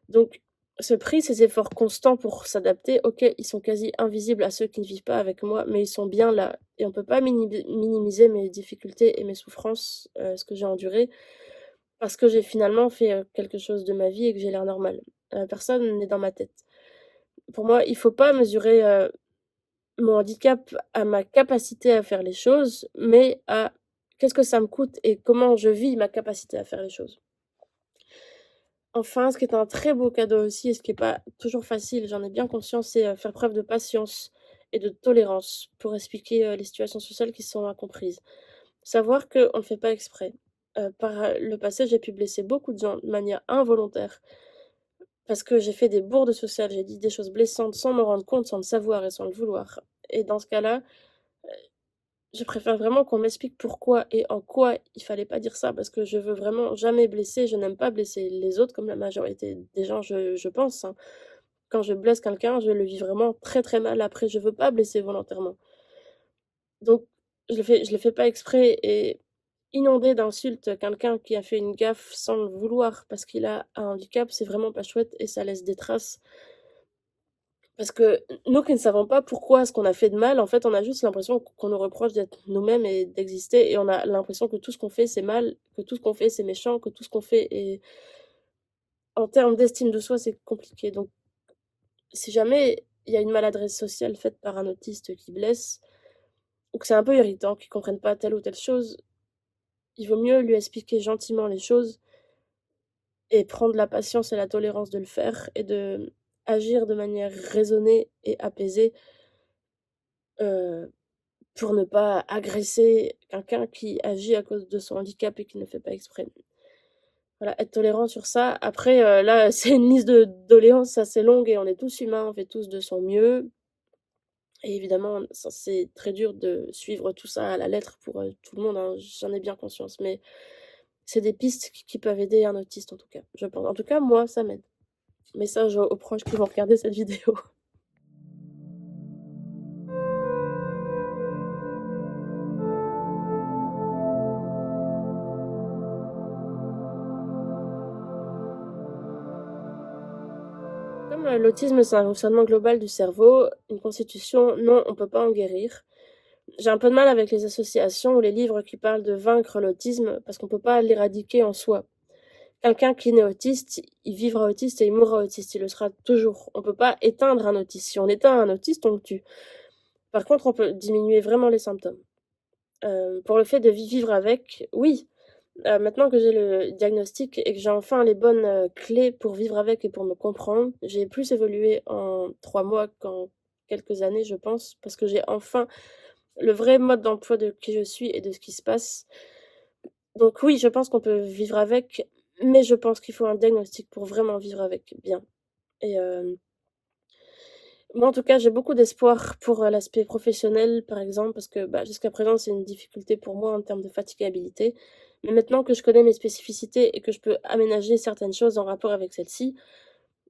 Donc ce prix, ces efforts constants pour s'adapter, OK, ils sont quasi invisibles à ceux qui ne vivent pas avec moi, mais ils sont bien là et on peut pas minimiser mes difficultés et mes souffrances, ce que j'ai enduré, parce que j'ai finalement fait, quelque chose de ma vie et que j'ai l'air normal. Personne n'est dans ma tête. Pour moi, il faut pas mesurer, mon handicap à ma capacité à faire les choses, mais à qu'est-ce que ça me coûte et comment je vis ma capacité à faire les choses. Enfin, ce qui est un très beau cadeau aussi et ce qui est pas toujours facile, j'en ai bien conscience, c'est, faire preuve de patience et de tolérance pour expliquer, les situations sociales qui sont incomprises. Savoir qu'on ne le fait pas exprès. Par, le passé, j'ai pu blesser beaucoup de gens de manière involontaire parce que j'ai fait des bourdes sociales, j'ai dit des choses blessantes sans m'en rendre compte, sans le savoir et sans le vouloir et dans ce cas-là, je préfère vraiment qu'on m'explique pourquoi et en quoi il fallait pas dire ça, parce que je veux vraiment jamais blesser, je n'aime pas blesser les autres comme la majorité des gens, je pense, hein. Quand je blesse quelqu'un, je le vis vraiment très, très mal après, je veux pas blesser volontairement. Donc je le fais pas exprès et inonder d'insultes quelqu'un qui a fait une gaffe sans le vouloir parce qu'il a un handicap, c'est vraiment pas chouette et ça laisse des traces. Parce que nous qui ne savons pas pourquoi ce qu'on a fait de mal, en fait, on a juste l'impression qu'on nous reproche d'être nous-mêmes et d'exister et on a l'impression que tout ce qu'on fait, c'est mal, que tout ce qu'on fait, c'est méchant, que tout ce qu'on fait est en termes d'estime de soi, c'est compliqué. Donc si jamais il y a une maladresse sociale faite par un autiste qui blesse ou que c'est un peu irritant, qu'il comprenne pas telle ou telle chose, il vaut mieux lui expliquer gentiment les choses et prendre la patience et la tolérance de le faire et de agir de manière raisonnée et apaisée, heu pour ne pas agresser quelqu'un qui agit à cause de son handicap et qui ne fait pas exprès. Voilà, être tolérant sur ça. Après, là, c'est une liste de doléances assez longue et on est tous humains, on fait tous de son mieux et évidemment, ça c'est très dur de suivre tout ça à la lettre pour, tout le monde, hein, j'en ai bien conscience, mais c'est des pistes qui peuvent aider un autiste en tout cas, je pense. En tout cas, moi, ça m'aide. Message aux proches qui vont regarder cette vidéo. Comme, l'autisme, c'est un fonctionnement global du cerveau, une constitution, non, on peut pas en guérir. J'ai un peu de mal avec les associations ou les livres qui parlent de vaincre l'autisme parce qu'on peut pas l'éradiquer en soi. Quelqu'un qui naît autiste, il vivra autiste et il mourra autiste, il le sera toujours. On peut pas éteindre un autiste. Si on éteint un autiste, on le tue. Par contre, on peut diminuer vraiment les symptômes. Pour le fait de vivre avec, oui. Maintenant que j'ai le diagnostic et que j'ai enfin les bonnes, clés pour vivre avec et pour me comprendre, j'ai plus évolué en 3 mois qu'en quelques années, je pense, parce que j'ai enfin le vrai mode d'emploi de qui je suis et de ce qui se passe. Donc oui, je pense qu'on peut vivre avec, mais je pense qu'il faut un diagnostic pour vraiment vivre avec bien et moi, en tout cas, j'ai beaucoup d'espoir pour, l'aspect professionnel, par exemple, parce que, bah, jusqu'à présent, c'est une difficulté pour moi en termes de fatigabilité. Mais maintenant que je connais mes spécificités et que je peux aménager certaines choses en rapport avec celles-ci,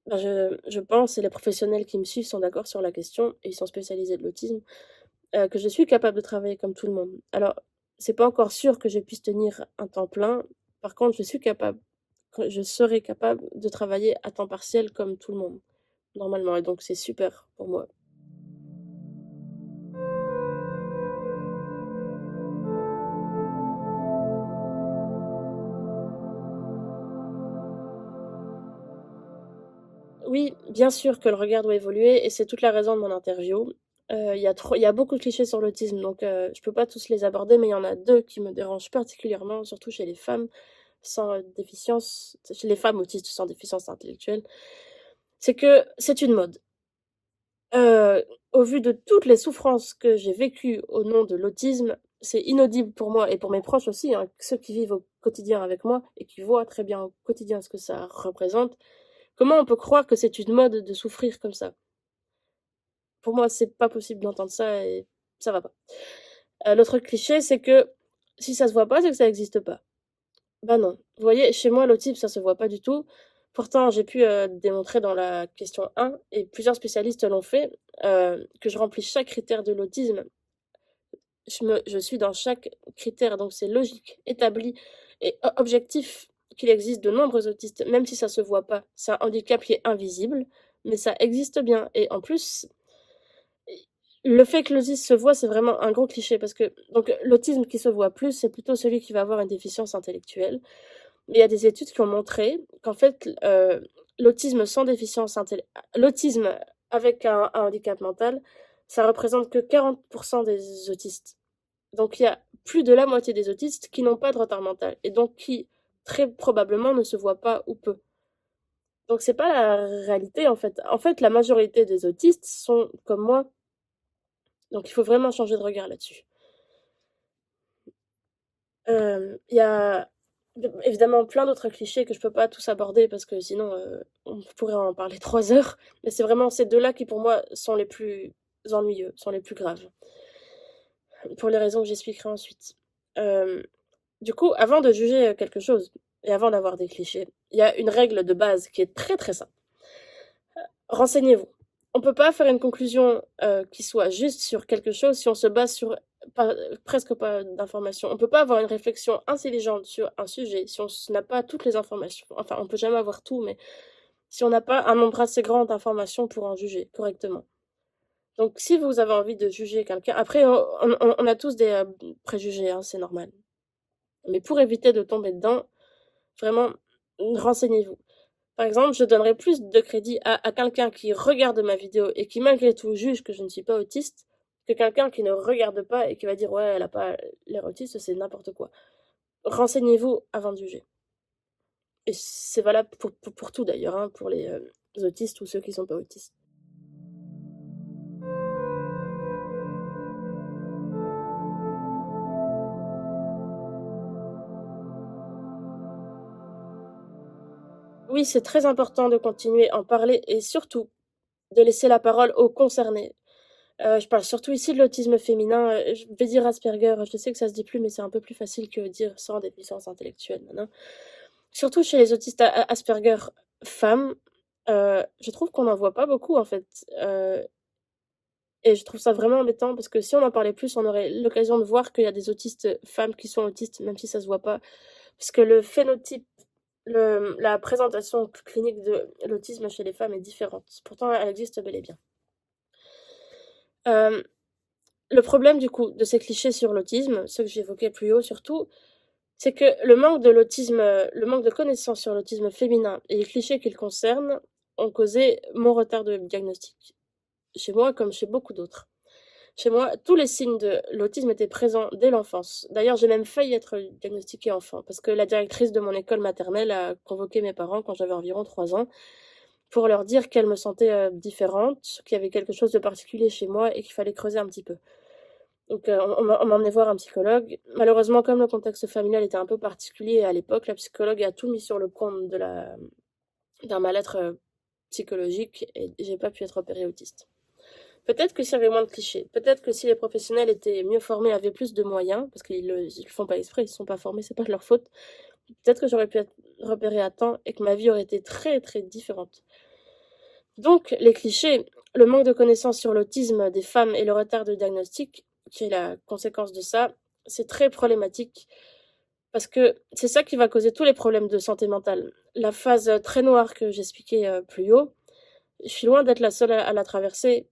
bah, je pense et les professionnels qui me suivent sont d'accord sur la question et ils sont spécialisés de l'autisme, que je suis capable de travailler comme tout le monde. Alors, c'est pas encore sûr que je puisse tenir un temps plein. Par contre, je serai capable de travailler à temps partiel comme tout le monde, normalement et donc c'est super pour moi. Oui, bien sûr que le regard doit évoluer et c'est toute la raison de mon interview. Il y a beaucoup de clichés sur l'autisme, donc je peux pas tous les aborder, mais il y en a 2 qui me dérangent particulièrement, surtout chez les femmes sans, déficience chez les femmes autistes sans déficience intellectuelle. C'est que c'est une mode. Au vu de toutes les souffrances que j'ai vécues au nom de l'autisme, c'est inaudible pour moi et pour mes proches aussi, hein, ceux qui vivent au quotidien avec moi et qui voient très bien au quotidien ce que ça représente. Comment on peut croire que c'est une mode de souffrir comme ça? Pour moi, c'est pas possible d'entendre ça et ça va pas. L'autre cliché, c'est que si ça se voit pas, c'est que ça existe pas. Bah non. Vous voyez, chez moi, l'autisme, ça se voit pas du tout. Pourtant, j'ai pu démontrer dans la question 1, et plusieurs spécialistes l'ont fait, que je remplis chaque critère de l'autisme. Je suis dans chaque critère, donc c'est logique, établi et objectif qu'il existe de nombreux autistes, même si ça se voit pas. C'est un handicap qui est invisible, mais ça existe bien. Et en plus, le fait que l'autisme se voit, c'est vraiment un gros cliché parce que donc l'autisme qui se voit plus, c'est plutôt celui qui va avoir une déficience intellectuelle. Mais il y a des études qui ont montré qu'en fait, l'autisme sans déficience l'autisme avec un handicap mental, ça représente que 40% des autistes. Donc il y a plus de la moitié des autistes qui n'ont pas de retard mental et donc qui très probablement ne se voient pas ou peu. Donc c'est pas la réalité en fait. En fait, la majorité des autistes sont comme moi, donc il faut vraiment changer de regard là-dessus. Il y a évidemment plein d'autres clichés que je peux pas tous aborder parce que sinon, on pourrait en parler 3 heures, mais c'est vraiment ces 2 là qui pour moi sont les plus ennuyeux, sont les plus graves, pour les raisons que j'expliquerai ensuite. Hem, du coup, avant de juger, quelque chose et avant d'avoir des clichés, il y a une règle de base qui est très, très simple. Renseignez-vous. On peut pas faire une conclusion, qui soit juste sur quelque chose si on se base sur pas presque pas d'informations. On peut pas avoir une réflexion intelligente sur un sujet si on n'a pas toutes les informations. Enfin, on peut jamais avoir tout, mais si on n'a pas un nombre assez grand d'informations pour en juger correctement. Donc si vous avez envie de juger quelqu'un après on a tous des, préjugés, hein, c'est normal. Mais pour éviter de tomber dedans, vraiment, renseignez-vous. Par exemple, je donnerais plus de crédit à quelqu'un qui regarde ma vidéo et qui malgré tout juge que je ne suis pas autiste, que quelqu'un qui ne regarde pas et qui va dire ouais, elle a pas l'air autiste, c'est n'importe quoi. Renseignez-vous avant de juger. Et c'est valable pour tout d'ailleurs, hein, pour les autistes ou ceux qui sont pas autistes. Oui, c'est très important de continuer à en parler et surtout de laisser la parole aux concernés. Je parle surtout ici de l'autisme féminin, je vais dire Asperger, je sais que ça se dit plus, mais c'est un peu plus facile que dire sans déficience intellectuelle maintenant. Surtout chez les autistes Asperger femmes, je trouve qu'on n'en voit pas beaucoup en fait, et je trouve ça vraiment embêtant parce que si on en parlait plus, on aurait l'occasion de voir qu'il y a des autistes femmes qui sont autistes, même si ça se voit pas. Parce que le phénotype, la présentation clinique de l'autisme chez les femmes est différente. Pourtant, elle existe bel et bien. Hem Le problème du coup de ces clichés sur l'autisme, ceux que j'évoquais plus haut surtout, c'est que le manque de connaissances sur l'autisme féminin et les clichés qu'il concerne ont causé mon retard de diagnostic. Chez moi comme chez beaucoup d'autres. Chez moi, tous les signes de l'autisme étaient présents dès l'enfance. D'ailleurs, j'ai même failli être diagnostiquée enfant parce que la directrice de mon école maternelle a convoqué mes parents quand j'avais environ 3 ans pour leur dire qu'elle me sentait, différente, qu'il y avait quelque chose de particulier chez moi et qu'il fallait creuser un petit peu. Donc, on m'a emmenée voir un psychologue. Malheureusement, comme le contexte familial était un peu particulier à l'époque, la psychologue a tout mis sur le compte d'un mal-être, psychologique et j'ai pas pu être opérée autiste. Peut-être que s'il y avait moins de clichés, peut-être que si les professionnels étaient mieux formés, avaient plus de moyens, parce ils le font pas exprès, ils sont pas formés, c'est pas de leur faute, peut-être que j'aurais pu être repérée à temps et que ma vie aurait été très, très différente. Donc les clichés, le manque de connaissances sur l'autisme des femmes et le retard de diagnostic, qui est la conséquence de ça, c'est très problématique parce que c'est ça qui va causer tous les problèmes de santé mentale. La phase très noire que j'expliquais plus haut, je suis loin d'être la seule à la traverser.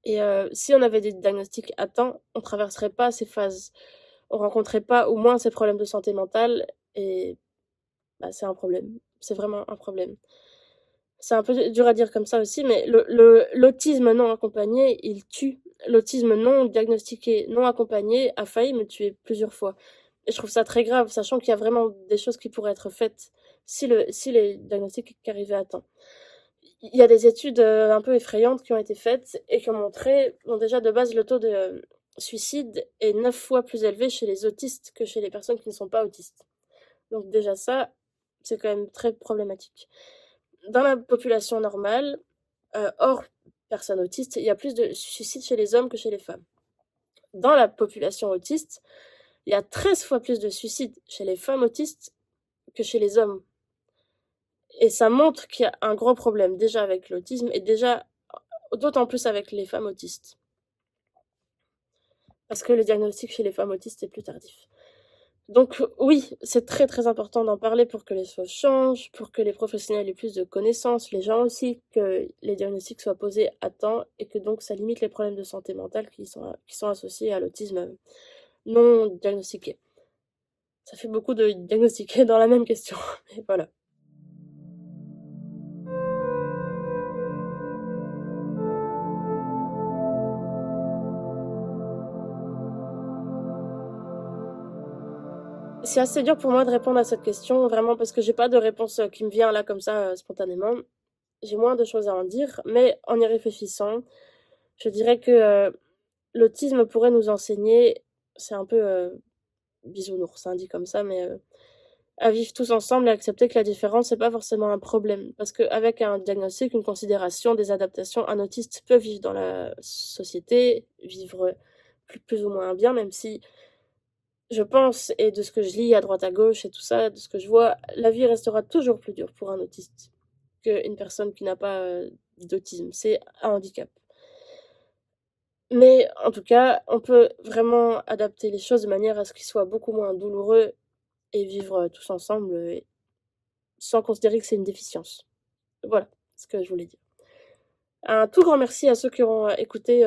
Et si on avait des diagnostics à temps, on traverserait pas ces phases. On rencontrerait pas au moins ces problèmes de santé mentale et bah, c'est un problème. C'est vraiment un problème. C'est un peu dur à dire comme ça aussi, mais l'autisme non accompagné, il tue. L'autisme non diagnostiqué, non accompagné, a failli me tuer plusieurs fois. Et je trouve ça très grave, sachant qu'il y a vraiment des choses qui pourraient être faites si les diagnostics arrivaient à temps. Il y a des études un peu effrayantes qui ont été faites et qui ont montré, bon déjà de base, le taux de suicide est 9 fois plus élevé chez les autistes que chez les personnes qui ne sont pas autistes. Donc déjà ça, c'est quand même très problématique. Dans la population normale, hors personnes autistes, il y a plus de suicides chez les hommes que chez les femmes. Dans la population autiste, il y a 13 fois plus de suicides chez les femmes autistes que chez les hommes. Et ça montre qu'il y a un gros problème déjà avec l'autisme et déjà d'autant plus avec les femmes autistes. Parce que le diagnostic chez les femmes autistes est plus tardif. Donc oui, c'est très très important d'en parler pour que les choses changent, pour que les professionnels aient plus de connaissances, les gens aussi, que les diagnostics soient posés à temps et que donc ça limite les problèmes de santé mentale qui sont associés à l'autisme non diagnostiqué. Ça fait beaucoup de diagnostiqués dans la même question. Et voilà. C'est assez dur pour moi de répondre à cette question, vraiment, parce que j'ai pas de réponse qui me vient là comme ça spontanément. J'ai moins de choses à en dire, mais en y réfléchissant, je dirais que l'autisme pourrait nous enseigner, c'est un peu bisounours, hein, dit comme ça, mais à vivre tous ensemble et accepter que la différence, c'est pas forcément un problème. Parce qu'avec un diagnostic, une considération, des adaptations, un autiste peut vivre dans la société, vivre plus ou moins bien, même si je pense, et de ce que je lis à droite à gauche et tout ça, de ce que je vois, la vie restera toujours plus dure pour un autiste qu'une personne qui n'a pas d'autisme. C'est un handicap. Mais en tout cas, on peut vraiment adapter les choses de manière à ce qu'ils soient beaucoup moins douloureux et vivre tous ensemble sans considérer que c'est une déficience. Voilà ce que je voulais dire. Un tout grand merci à ceux qui auront écouté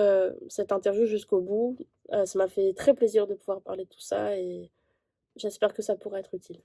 cette interview jusqu'au bout. Ça m'a fait très plaisir de pouvoir parler de tout ça et j'espère que ça pourra être utile.